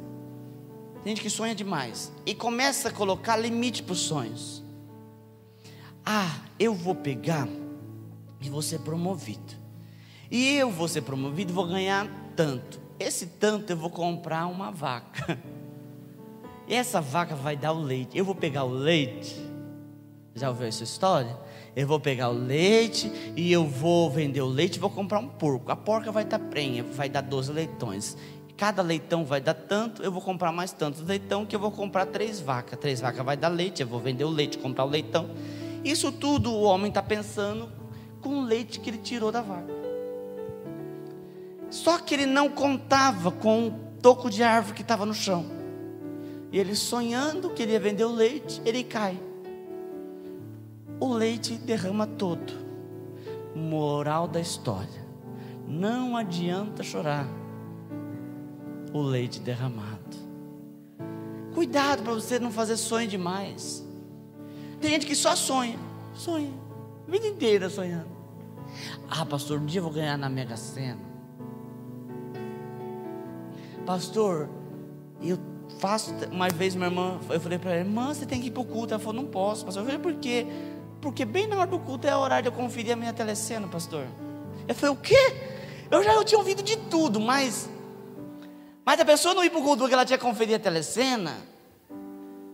Speaker 1: Tem gente que sonha demais e começa a colocar limite para os sonhos. Eu vou pegar e vou ser promovido, e eu vou ser promovido, vou ganhar tanto. Esse tanto eu vou comprar uma vaca, e essa vaca vai dar o leite. Eu vou pegar o leite. Já ouviu essa história? Eu vou pegar o leite e eu vou vender o leite e vou comprar um porco. A porca vai estar prenha, vai dar 12 leitões. Cada leitão vai dar tanto, eu vou comprar mais tanto leitão, que eu vou comprar 3 vacas. 3 vacas vai dar leite, eu vou vender o leite, comprar o leitão. Isso tudo o homem está pensando com o leite que ele tirou da vaca. Só que ele não contava com um toco de árvore que estava no chão. E ele sonhando que ele ia vender o leite, ele cai. O leite derrama todo. Moral da história: não adianta chorar o leite derramado. Cuidado para você não fazer sonho demais. Tem gente que só sonha, a vida inteira sonhando. Pastor, um dia eu vou ganhar na Mega Sena. pastor, eu faço. Uma vez minha irmã, eu falei para ela: irmã, você tem que ir para o culto. Ela falou: não posso, pastor. Eu falei: por quê? Porque bem na hora do culto é a horário de eu conferir a minha telecena, pastor. Eu falei: o quê? Eu tinha ouvido de tudo, mas a pessoa não ir para o culto porque ela tinha que conferir a telecena,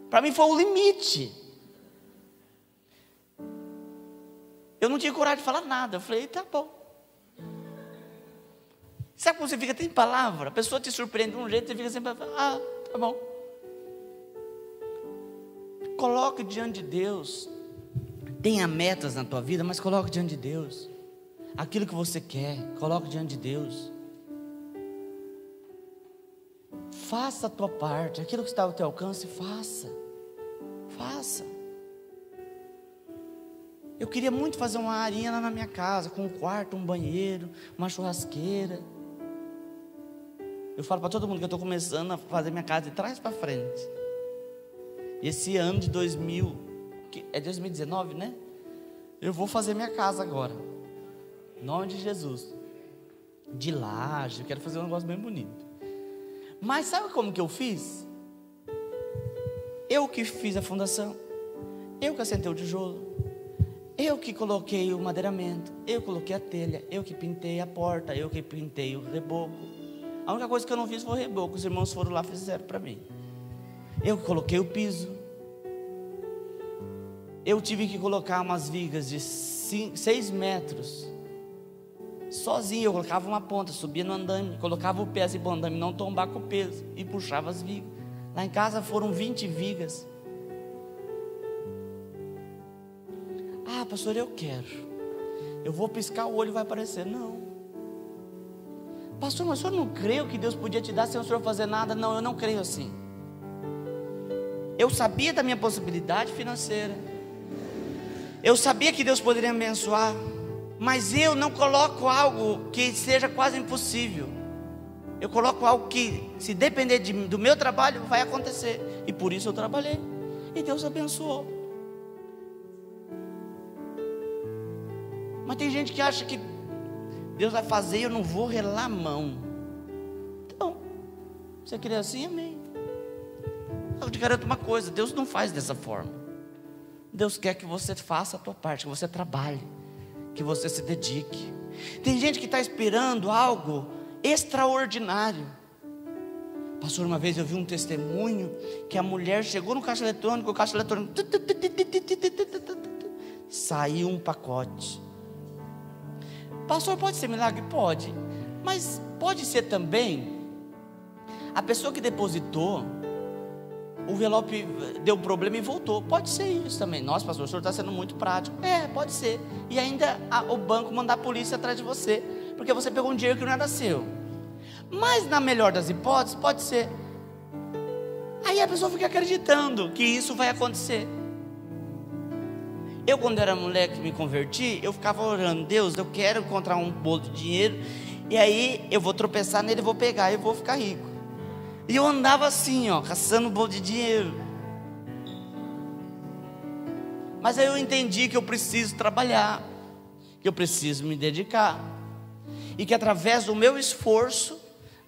Speaker 1: para mim foi o limite. Eu não tinha coragem de falar nada. Eu falei: tá bom. Sabe quando você fica sem palavra? A pessoa te surpreende de um jeito, você fica sem palavra. Ah, tá bom. Coloque diante de Deus. Tenha metas na tua vida, mas coloque diante de Deus. Aquilo que você quer, coloque diante de Deus. Faça a tua parte. Aquilo que está ao teu alcance, faça. Faça. Eu queria muito fazer uma arinha lá na minha casa, com um quarto, um banheiro, uma churrasqueira. Eu falo para todo mundo que eu estou começando a fazer minha casa de trás para frente. Esse ano de 2019, né? Eu vou fazer minha casa agora. Em nome de Jesus. De laje, eu quero fazer um negócio bem bonito. Mas sabe como que eu fiz? Eu que fiz a fundação. Eu que assentei o tijolo. Eu que coloquei o madeiramento. Eu coloquei a telha. Eu que pintei a porta. Eu que pintei o reboco. A única coisa que eu não fiz foi o reboco. Os irmãos foram lá e fizeram para mim. Eu que coloquei o piso. Eu tive que colocar umas vigas de 6 metros. Sozinho, eu colocava uma ponta, subia no andame, colocava o pé assim para o andame não tombar com o peso e puxava as vigas. Lá em casa foram 20 vigas. Ah, pastor, eu quero. Eu vou piscar o olho e vai aparecer. Não. Pastor, mas o senhor não creu que Deus podia te dar sem o senhor fazer nada? Não, eu não creio assim. Eu sabia da minha possibilidade financeira. Eu sabia que Deus poderia me abençoar. Mas eu não coloco algo que seja quase impossível. Eu coloco algo que, se depender do meu trabalho, vai acontecer. E por isso eu trabalhei. E Deus abençoou. Mas tem gente que acha que Deus vai fazer e eu não vou relar a mão. Então, você querer assim, amém. Eu te garanto uma coisa: Deus não faz dessa forma. Deus quer que você faça a tua parte, que você trabalhe, que você se dedique. Tem gente que está esperando algo extraordinário. Pastor, uma vez eu vi um testemunho que a mulher chegou no caixa eletrônico, o caixa eletrônico saiu um pacote. Pastor, pode ser milagre? Pode. Mas pode ser também a pessoa que depositou, o envelope deu problema e voltou. Pode ser isso também. Nossa, pastor, o senhor está sendo muito prático. Pode ser. E ainda o banco mandar a polícia atrás de você, porque você pegou um dinheiro que não era seu. Mas na melhor das hipóteses, pode ser. Aí a pessoa fica acreditando que isso vai acontecer. Eu, quando era moleque, me converti, eu ficava orando: Deus, eu quero encontrar um bolo de dinheiro, e aí eu vou tropeçar nele, vou pegar e vou ficar rico. E eu andava assim, caçando bolo de dinheiro. Mas aí eu entendi que eu preciso trabalhar, que eu preciso me dedicar, e que através do meu esforço,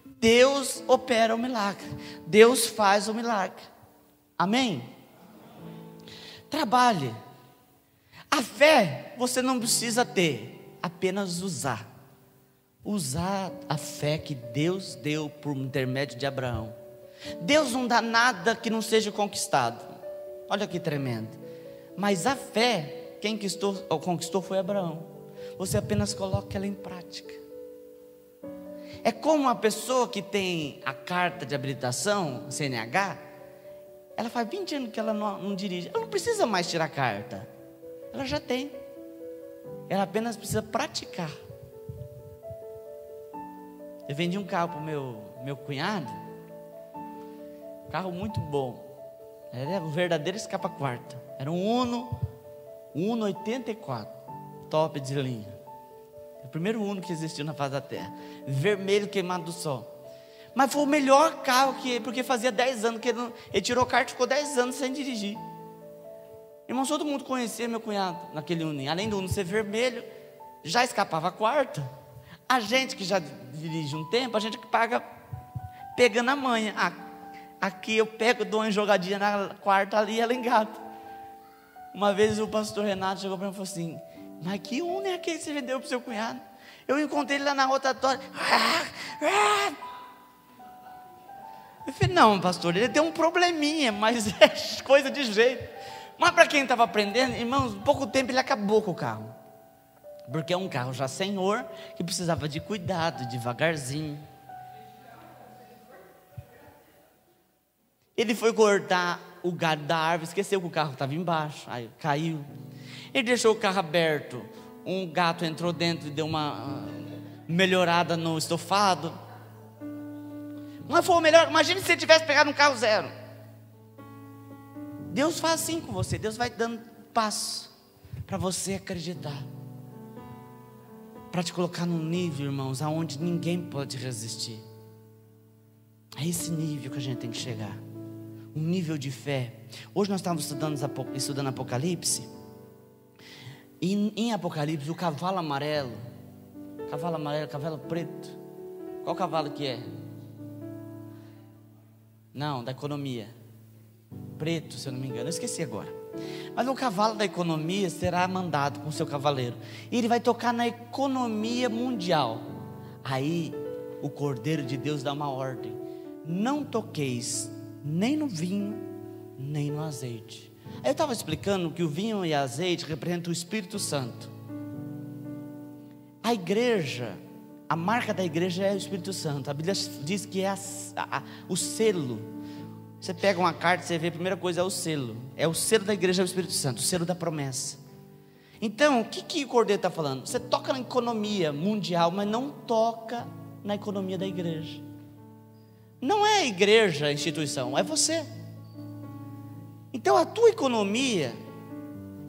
Speaker 1: Deus opera o milagre, Deus faz o milagre. Amém? Trabalhe. A fé você não precisa ter, apenas usar. Usar a fé que Deus deu por intermédio de Abraão. Deus não dá nada que não seja conquistado. Olha que tremendo. Mas a fé, quem conquistou foi Abraão. Você apenas coloca ela em prática. É como uma pessoa que tem a carta de habilitação, CNH. Ela faz 20 anos que ela não dirige. Ela não precisa mais tirar a carta. Ela já tem. Ela apenas precisa praticar. Eu vendi um carro para o meu cunhado. Carro muito bom. Era o verdadeiro escapa-quarta. Era um Uno 84. Top de linha. O primeiro Uno que existiu na face da terra. Vermelho queimado do sol. Mas foi o melhor carro porque fazia 10 anos que ele tirou carta e ficou 10 anos sem dirigir. Irmãos, todo mundo conhecia meu cunhado naquele Uno. Além do Uno ser vermelho, já escapava a quarta. A gente que já dirige um tempo, a gente que paga pegando a manha. Aqui eu pego, dou uma jogadinha na quarta ali, ela engata. Uma vez o pastor Renato chegou para mim e falou assim: mas que é aquele que você vendeu para o seu cunhado? Eu encontrei ele lá na rotatória. Eu falei: não, pastor, ele tem um probleminha, mas é coisa de jeito. Mas para quem estava aprendendo, irmãos, em pouco tempo ele acabou com o carro. Porque é um carro já senhor, que precisava de cuidado, devagarzinho. Ele foi cortar o galho da árvore, esqueceu que o carro estava embaixo, aí caiu. Ele deixou o carro aberto, um gato entrou dentro e deu uma melhorada no estofado. Mas foi o melhor. Imagine se ele tivesse pegado um carro zero. Deus faz assim com você. Deus vai dando passo para você acreditar, para te colocar num nível, irmãos, aonde ninguém pode resistir. É esse nível que a gente tem que chegar, um nível de fé. Hoje nós estávamos estudando Apocalipse, e em Apocalipse o cavalo amarelo, cavalo preto, qual cavalo que é? Não, da economia, preto, se eu não me engano, eu esqueci agora. Mas o cavalo da economia será mandado com o seu cavaleiro, e ele vai tocar na economia mundial. Aí o Cordeiro de Deus dá uma ordem: não toqueis nem no vinho, nem no azeite. Aí eu estava explicando que o vinho e o azeite representam o Espírito Santo. A igreja, a marca da igreja é o Espírito Santo. A Bíblia diz que é o selo. Você pega uma carta, você vê, a primeira coisa é o selo. É o selo da igreja, é o Espírito Santo, o selo da promessa. Então, o que o Cordeiro está falando? Você toca na economia mundial, mas não toca na economia da igreja. Não é a igreja a instituição, é você. Então a tua economia,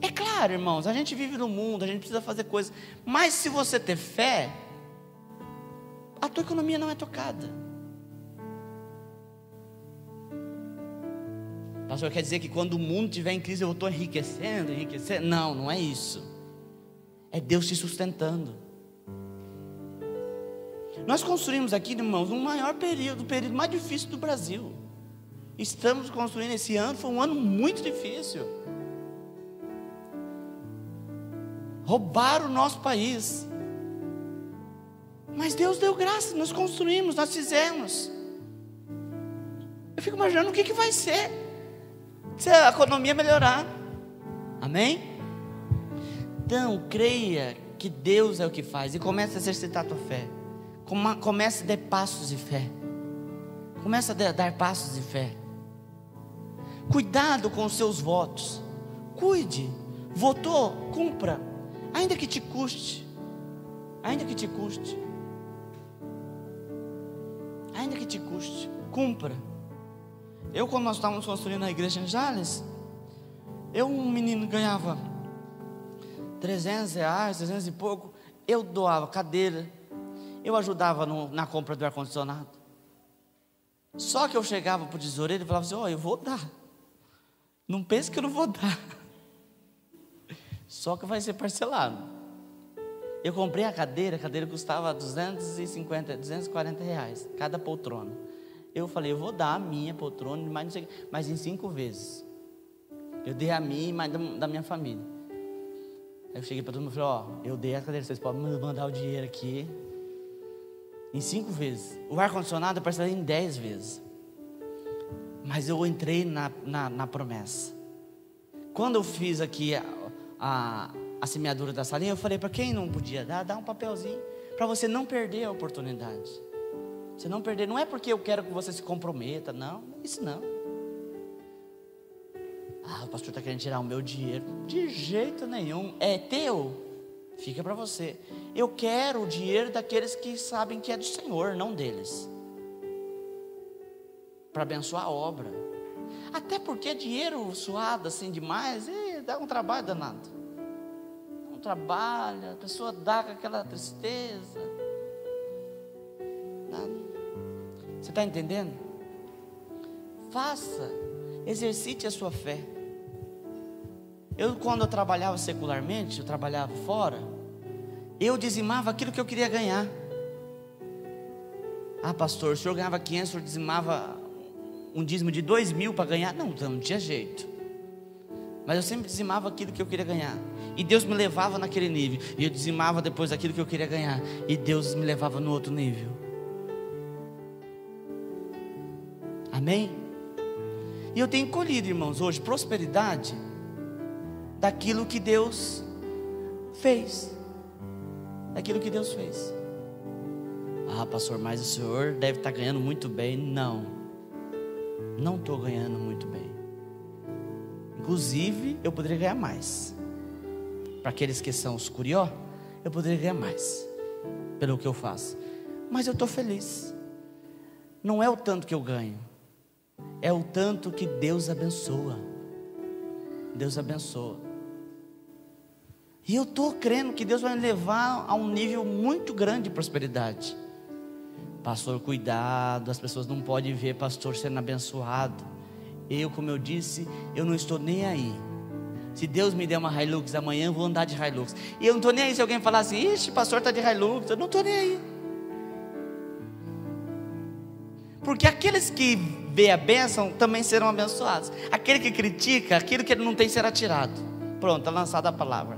Speaker 1: é claro, irmãos, a gente vive no mundo, a gente precisa fazer coisas, mas se você ter fé, a tua economia não é tocada. Pastor, quer dizer que quando o mundo estiver em crise eu estou enriquecendo? Não, não é isso. É Deus te sustentando. Nós construímos aqui, irmãos, um maior período, o período mais difícil do Brasil. Estamos construindo esse ano, foi um ano muito difícil. Roubaram o nosso país. Mas Deus deu graça, nós construímos, nós fizemos. Eu fico imaginando o que vai ser se a economia melhorar. Amém? Então, creia que Deus é o que faz e comece a exercitar a tua fé. Comece a dar passos de fé. Comece a dar passos de fé. Cuidado com os seus votos. Cuide. Votou, cumpra. Ainda que te custe. Ainda que te custe. Ainda que te custe. Cumpra. Quando nós estávamos construindo a igreja em Jales, um menino ganhava R$300, 300 e pouco. Eu doava cadeira. Eu ajudava na compra do ar-condicionado. Só que eu chegava para o tesoureiro e falava assim: eu vou dar. Não pense que eu não vou dar. Só que vai ser parcelado. Eu comprei a cadeira custava R$240 cada poltrona. Eu falei: eu vou dar a minha poltrona, mas em 5 vezes. Eu dei a minha e mais da minha família. Aí eu cheguei para todo mundo e falei: eu dei a cadeira, vocês podem me mandar o dinheiro aqui. Em 5 vezes. O ar-condicionado eu parcelei em 10 vezes. Mas eu entrei na promessa. Quando eu fiz aqui a semeadura da salinha, eu falei para quem não podia dar um papelzinho, para você não perder a oportunidade. Você não perder, não é porque eu quero que você se comprometa, não, isso não. O pastor está querendo tirar o meu dinheiro. De jeito nenhum, é teu. Fica para você. Eu quero o dinheiro daqueles que sabem que é do Senhor, não deles, para abençoar a obra. Até porque dinheiro suado assim demais, dá um trabalho danado. Não trabalha, a pessoa dá com aquela tristeza. Você está entendendo? Faça, exercite a sua fé. Quando eu trabalhava secularmente, eu trabalhava fora, eu dizimava aquilo que eu queria ganhar. Ah, pastor, o senhor ganhava 500, o senhor dizimava um dízimo de 2.000 para ganhar? Não, não tinha jeito. Mas eu sempre dizimava aquilo que eu queria ganhar, e Deus me levava naquele nível. E eu dizimava depois aquilo que eu queria ganhar, e Deus me levava no outro nível. Amém? E eu tenho colhido, irmãos, hoje prosperidade daquilo que Deus fez. Daquilo que Deus fez. Ah, pastor, mas o senhor deve estar ganhando muito bem. Não estou ganhando muito bem. Inclusive, eu poderia ganhar mais. Para aqueles que são os curió, eu poderia ganhar mais pelo que eu faço. Mas eu estou feliz. Não é o tanto que eu ganho, é o tanto que Deus abençoa. Deus abençoa. E eu estou crendo que Deus vai me levar a um nível muito grande de prosperidade. Pastor, cuidado, as pessoas não podem ver pastor sendo abençoado. Eu, como eu disse, eu não estou nem aí. Se Deus me der uma Hilux amanhã, eu vou andar de Hilux. E eu não estou nem aí se alguém falar assim: ixi, pastor está de Hilux. Eu não estou nem aí. Porque aqueles que vê a bênção também serão abençoados. Aquele que critica, aquilo que ele não tem será tirado. Pronto, está lançada a palavra.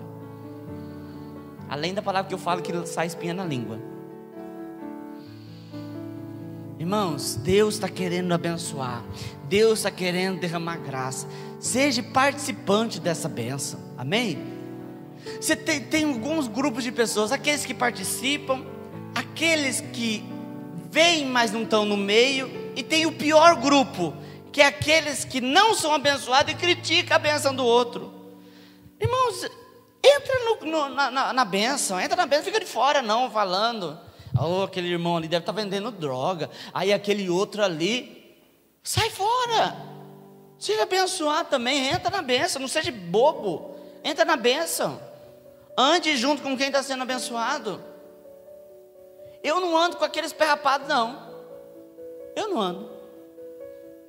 Speaker 1: Além da palavra que eu falo, que sai espinha na língua. Irmãos, Deus está querendo abençoar. Deus está querendo derramar graça. Seja participante dessa bênção. Amém? Você tem alguns grupos de pessoas: aqueles que participam, aqueles que veem, mas não estão no meio, e tem o pior grupo, que é aqueles que não são abençoados e criticam a bênção do outro. Irmãos, entra na bênção, entra na bênção, fica de fora não, falando: oh, aquele irmão ali deve estar vendendo droga, aí aquele outro ali, sai fora. Seja abençoado também, entra na bênção, não seja bobo, entra na bênção, ande junto com quem está sendo abençoado. Eu não ando com aqueles perrapados, não. Eu não ando.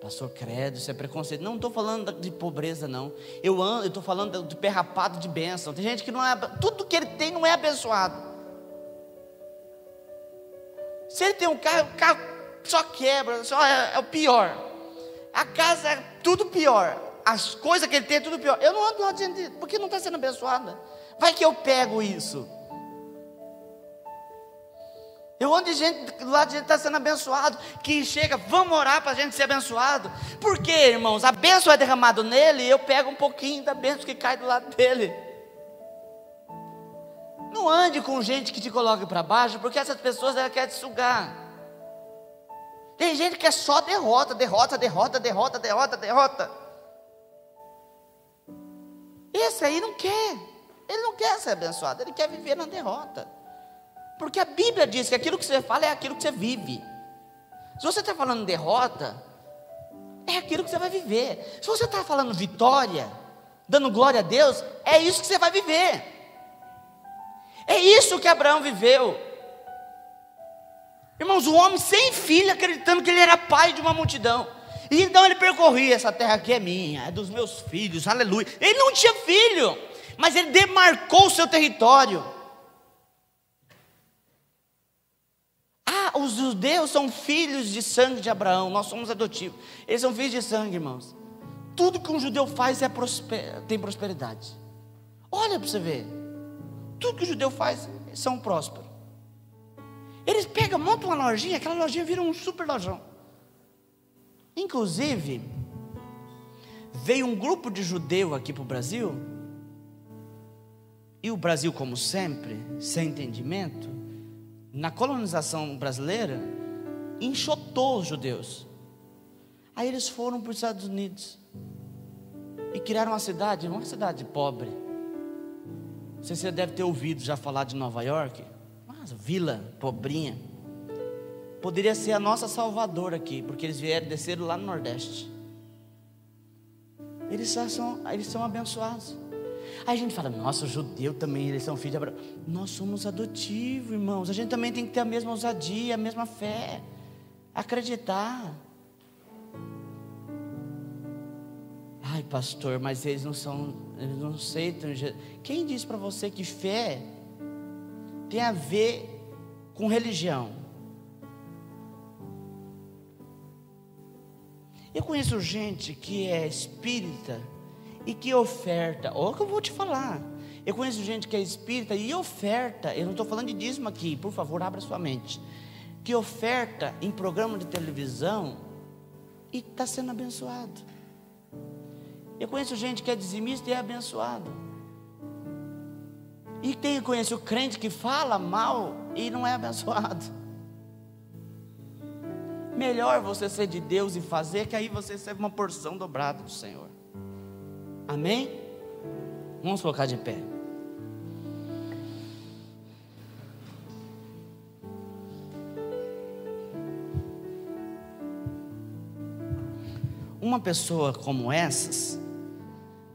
Speaker 1: Pastor, credo, isso é preconceito. Não estou falando de pobreza, não. Eu estou falando de perrapado de bênção. Tem gente que não é, tudo que ele tem não é abençoado. Se ele tem um carro, o carro só quebra, só é o pior. A casa é tudo pior. As coisas que ele tem é tudo pior. Eu não ando lá de gente, porque não está sendo abençoada. Vai que eu pego isso. Eu ando de gente, lá de gente está sendo abençoado, que chega: vamos orar para a gente ser abençoado. Por quê, irmãos? A bênção é derramada nele, e eu pego um pouquinho da bênção que cai do lado dele. Não ande com gente que te coloque para baixo, porque essas pessoas elas querem te sugar. Tem gente que é só derrota, derrota, derrota, derrota, derrota, derrota. Esse aí não quer. Ele não quer ser abençoado, ele quer viver na derrota. Porque a Bíblia diz que aquilo que você fala é aquilo que você vive. Se você está falando derrota, é aquilo que você vai viver. Se você está falando vitória, dando glória a Deus, é isso que você vai viver. É isso que Abraão viveu. Irmãos, o homem sem filho, acreditando que ele era pai de uma multidão. E então ele percorria: essa terra aqui é minha, é dos meus filhos, aleluia. Ele não tinha filho, mas ele demarcou o seu território. Os judeus são filhos de sangue de Abraão. Nós somos adotivos. Eles são filhos de sangue, irmãos. Tudo que um judeu faz tem prosperidade. Olha para você ver. Tudo que o judeu faz, eles são prósperos. Eles pegam, montam uma lojinha, aquela lojinha vira um super lojão. Inclusive, veio um grupo de judeu aqui para o Brasil. E o Brasil, como sempre, sem entendimento, na colonização brasileira, enxotou os judeus. Aí eles foram para os Estados Unidos e criaram uma cidade pobre. Não sei se você deve ter ouvido já falar de Nova York. Mas vila pobrinha. Poderia ser a nossa Salvador aqui, porque eles desceram lá no Nordeste. Eles são abençoados. Aí a gente fala: nossa, o judeu também, eles são filhos de Abraão. Nós somos adotivos, irmãos. A gente também tem que ter a mesma ousadia, a mesma fé, acreditar. Ai, pastor, mas eles não aceitam. Quem disse para você que fé tem a ver com religião? Eu conheço gente que é espírita e que oferta. Olha o que eu vou te falar. Eu conheço gente que é espírita e oferta. Eu não estou falando de dízimo aqui, por favor, abra sua mente. Que oferta em programa de televisão e está sendo abençoado. Eu conheço gente que é dizimista e é abençoado. E conheço crente que fala mal e não é abençoado. Melhor você ser de Deus e fazer, que aí você recebe uma porção dobrada do Senhor. Amém? Vamos colocar de pé. Uma pessoa como essas,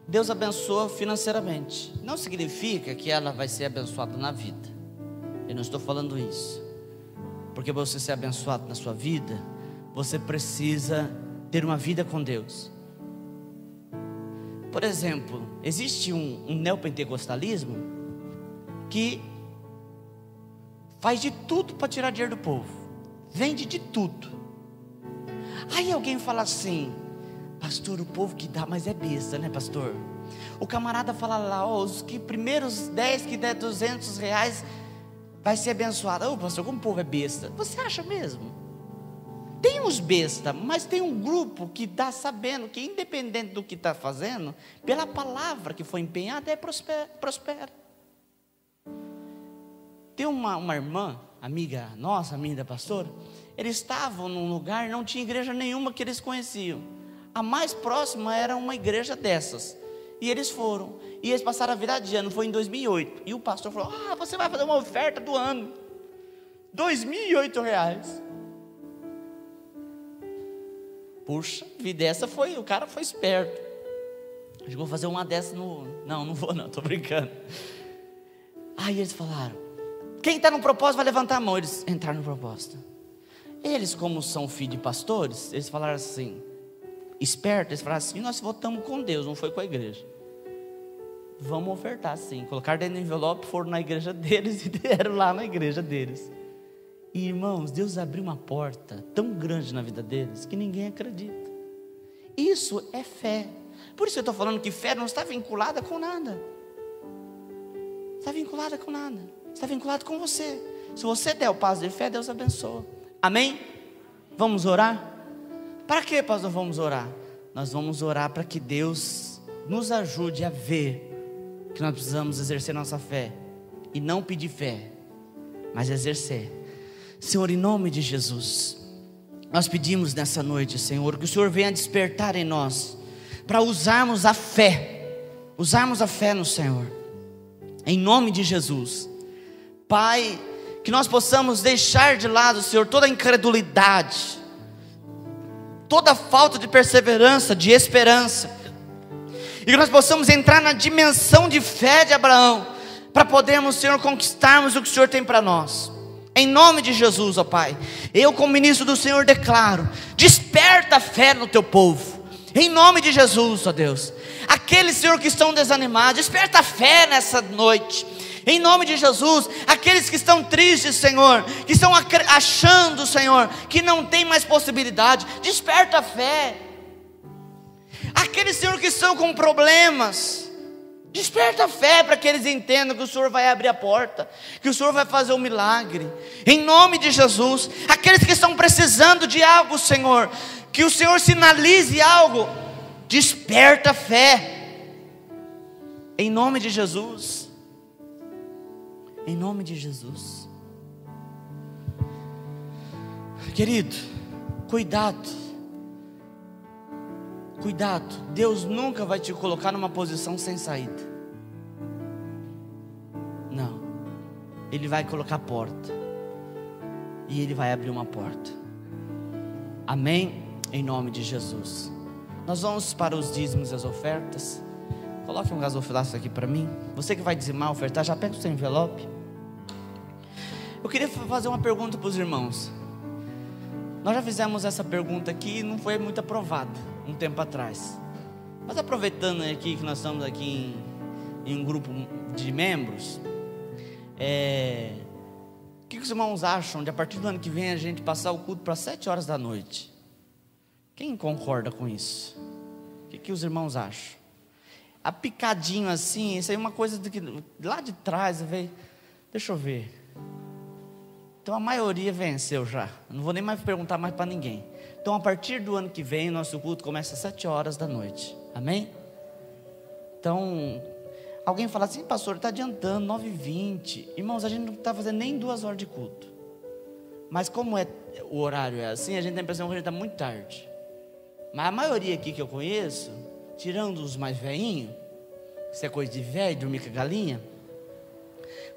Speaker 1: Deus abençoa financeiramente. Não significa que ela vai ser abençoada na vida. Eu não estou falando isso. Porque para você ser abençoado na sua vida, você precisa ter uma vida com Deus. Por exemplo, existe um neopentecostalismo que faz de tudo para tirar dinheiro do povo. Vende de tudo. Aí alguém fala assim: pastor, o povo que dá, mas é besta, né, pastor? O camarada fala lá: os que primeiros 10 que der R$200 vai ser abençoado. Ô, pastor, como o povo é besta? Você acha mesmo? Tem uns besta, mas tem um grupo que está sabendo que, independente do que está fazendo, pela palavra que foi empenhada, prospera. Tem uma irmã, amiga nossa, amiga da pastora. Eles estavam num lugar, não tinha igreja nenhuma que eles conheciam. A mais próxima era uma igreja dessas. E eles foram. E eles passaram a virada de ano, foi em 2008. E o pastor falou: você vai fazer uma oferta do ano. R$2.008. Puxa vida, o cara foi esperto. Acho que vou fazer uma dessa no... Não vou não, estou brincando. Aí eles falaram: quem está no propósito vai levantar a mão. Eles entraram no propósito. Eles, como são filhos de pastores, eles falaram assim, espertos, eles falaram assim: nós votamos com Deus, não foi com a igreja. Vamos ofertar sim. Colocaram dentro do envelope, foram na igreja deles e deram lá na igreja deles. E irmãos, Deus abriu uma porta tão grande na vida deles que ninguém acredita. Isso é fé. Por isso eu estou falando que fé não está vinculada com nada. Está vinculada com nada. Está vinculado com você. Se você der o passo de fé, Deus abençoa. Amém? Vamos orar? Para que, pastor, vamos orar? Nós vamos orar para que Deus nos ajude a ver que nós precisamos exercer nossa fé. E não pedir fé, mas exercer. Senhor, em nome de Jesus, nós pedimos nessa noite, Senhor, que o Senhor venha despertar em nós, para usarmos a fé no Senhor, em nome de Jesus. Pai, que nós possamos deixar de lado, Senhor, toda a incredulidade, toda a falta de perseverança, de esperança, e que nós possamos entrar na dimensão de fé de Abraão, para podermos, Senhor, conquistarmos o que o Senhor tem para nós. Em nome de Jesus, ó Pai, eu como ministro do Senhor declaro: desperta a fé no teu povo, em nome de Jesus, ó Deus. Aqueles, Senhor, que estão desanimados, desperta a fé nessa noite, em nome de Jesus. Aqueles que estão tristes, Senhor, que estão achando, Senhor, que não tem mais possibilidade, desperta a fé. Aqueles, Senhor, que estão com problemas, desperta a fé para que eles entendam que o Senhor vai abrir a porta, que o Senhor vai fazer um milagre, em nome de Jesus. Aqueles que estão precisando de algo, Senhor, que o Senhor sinalize algo, desperta a fé, em nome de Jesus, em nome de Jesus. Querido, cuidado, Deus nunca vai te colocar numa posição sem saída. Não, Ele vai colocar a porta, e Ele vai abrir uma porta. Amém? Em nome de Jesus. Nós vamos para os dízimos e as ofertas. Coloque um gasofilaço aqui para mim. Você que vai dizimar, ofertar, já pega o seu envelope. Eu queria fazer uma pergunta para os irmãos. Nós já fizemos essa pergunta aqui e não foi muito aprovada um tempo atrás. Mas aproveitando aqui que nós estamos aqui em um grupo de membros, o que os irmãos acham de a partir do ano que vem a gente passar o culto para 7 horas da noite? Quem concorda com isso? O que os irmãos acham? A picadinho assim, isso aí é uma coisa lá de trás, veio. Deixa eu ver. Então a maioria venceu já. Não vou nem mais perguntar mais para ninguém. Então a partir do ano que vem, nosso culto começa às 7 horas da noite. Amém? Então, alguém fala assim, pastor, está adiantando, 9h20. Irmãos, a gente não está fazendo nem 2 horas de culto. Mas como o horário é assim, a gente tem a impressão que a gente está muito tarde. Mas a maioria aqui que eu conheço, tirando os mais velhinhos, isso é coisa de velho, dormir com a galinha,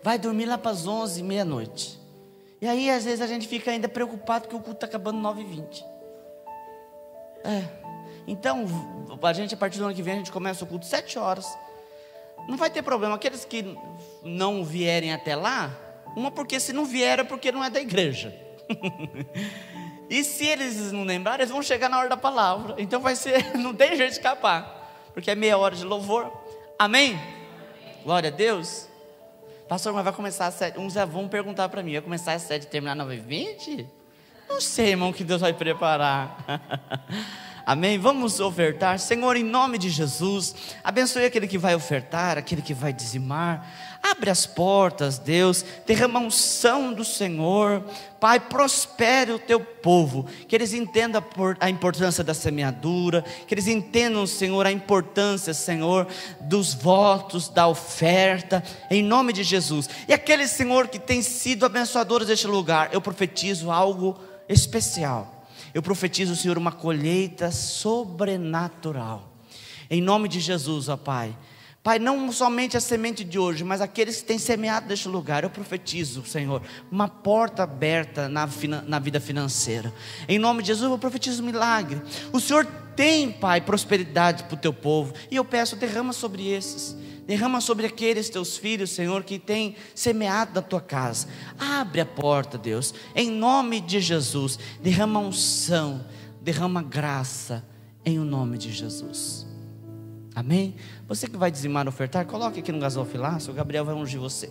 Speaker 1: vai dormir lá para as 11h, meia-noite. E aí às vezes a gente fica ainda preocupado que o culto está acabando 9h20. Então a gente, a partir do ano que vem, a gente começa o culto 7 horas. Não vai ter problema. Aqueles que não vierem até lá, porque se não vieram é porque não é da igreja. E se eles não lembrarem, eles vão chegar na hora da palavra. Então vai ser, não tem jeito de escapar, porque é meia hora de louvor. Amém? Glória a Deus. Pastor, mas vai começar às 7. Uns já vão perguntar para mim, vai começar às 7 e terminar às 9h20? Não sei, irmão, que Deus vai preparar. Amém? Vamos ofertar. Senhor, em nome de Jesus, abençoe aquele que vai ofertar, aquele que vai dizimar. Abre as portas, Deus, derrama a unção do Senhor. Pai, prospere o teu povo, que eles entendam a importância da semeadura, que eles entendam, Senhor, a importância, Senhor, dos votos, da oferta, em nome de Jesus. E aqueles, Senhor, que têm sido abençoadores deste lugar, eu profetizo algo especial. Eu profetizo, Senhor, uma colheita sobrenatural, em nome de Jesus, ó Pai. Pai, não somente a semente de hoje, mas aqueles que têm semeado neste lugar, eu profetizo, Senhor, uma porta aberta na vida financeira, em nome de Jesus. Eu profetizo milagre. O Senhor tem, Pai, prosperidade para o teu povo, e eu peço, derrama sobre esses, derrama sobre aqueles teus filhos, Senhor, que têm semeado na tua casa. Abre a porta, Deus, em nome de Jesus. Derrama unção, derrama graça, em o nome de Jesus. Amém? Você que vai dizimar e ofertar, coloque aqui no gasofilácio, o Gabriel vai ungir você.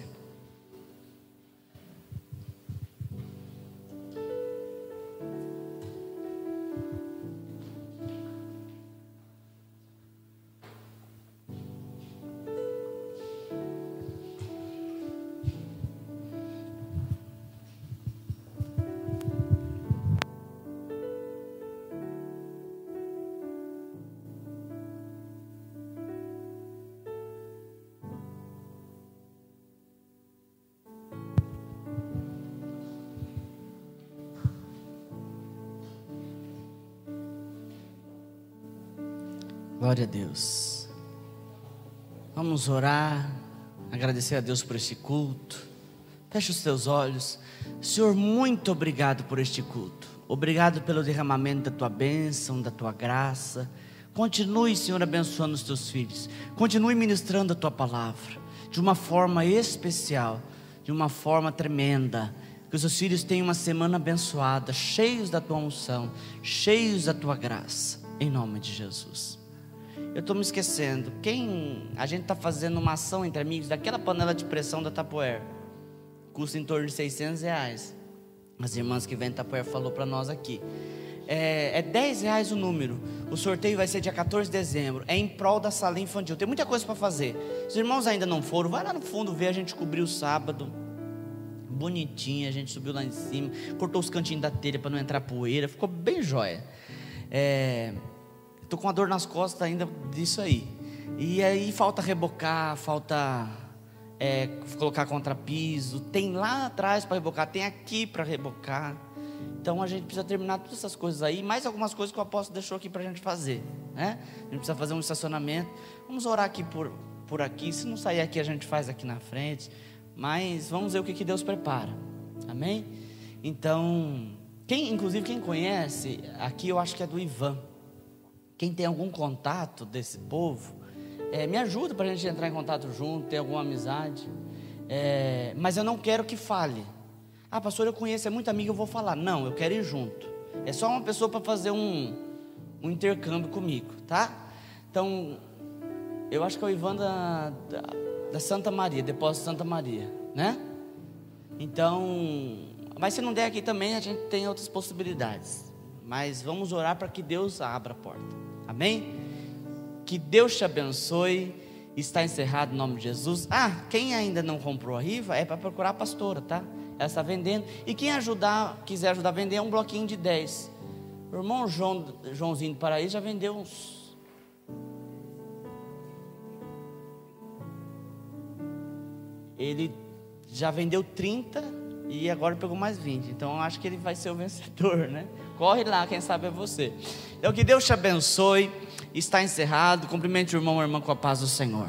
Speaker 1: Glória a Deus. Vamos orar, agradecer a Deus por este culto. Feche os teus olhos. Senhor, muito obrigado por este culto. Obrigado pelo derramamento da tua bênção, da tua graça. Continue, Senhor, abençoando os teus filhos. Continue ministrando a tua palavra de uma forma especial, de uma forma tremenda. Que os seus filhos tenham uma semana abençoada, cheios da tua unção, cheios da tua graça, em nome de Jesus. Eu estou me esquecendo, a gente está fazendo uma ação entre amigos daquela panela de pressão da Tupperware, custa em torno de R$600. As irmãs que vêm da Tupperware falou para nós aqui, é R$10 o número. O sorteio vai ser dia 14 de dezembro, é em prol da sala infantil. Tem muita coisa para fazer. Se os irmãos ainda não foram, vai lá no fundo ver. A gente cobriu o sábado bonitinho, a gente subiu lá em cima, cortou os cantinhos da telha para não entrar poeira, ficou bem jóia. Estou com uma dor nas costas ainda disso aí. E aí falta rebocar, falta colocar contrapiso. Tem lá atrás para rebocar, tem aqui para rebocar. Então a gente precisa terminar todas essas coisas aí. Mais algumas coisas que o apóstolo deixou aqui para a gente fazer, né? A gente precisa fazer um estacionamento. Vamos orar aqui por aqui. Se não sair aqui, a gente faz aqui na frente. Mas vamos ver o que Deus prepara. Amém? Então, inclusive quem conhece, aqui eu acho que é do Ivan. Quem tem algum contato desse povo, me ajuda para a gente entrar em contato junto, ter alguma amizade. Mas eu não quero que fale. Ah, pastor, eu conheço, é muito amigo, eu vou falar. Não, eu quero ir junto. É só uma pessoa para fazer um intercâmbio comigo, tá? Então, eu acho que é o Ivan da Santa Maria, Depósito Santa Maria, né? Então, mas se não der aqui também, a gente tem outras possibilidades. mas vamos orar para que Deus abra a porta. Amém? Que Deus te abençoe. Está encerrado em nome de Jesus. Quem ainda não comprou a rifa, é para procurar a pastora, tá? Ela está vendendo. E quem quiser ajudar a vender, é um bloquinho de 10. O irmão Joãozinho do Paraíso já vendeu uns. Ele já vendeu 30 e agora pegou mais 20. Então eu acho que ele vai ser o vencedor, né? Corre lá, quem sabe é você. Então que Deus te abençoe. Está encerrado. Cumprimente o irmão e a irmã com a paz do Senhor.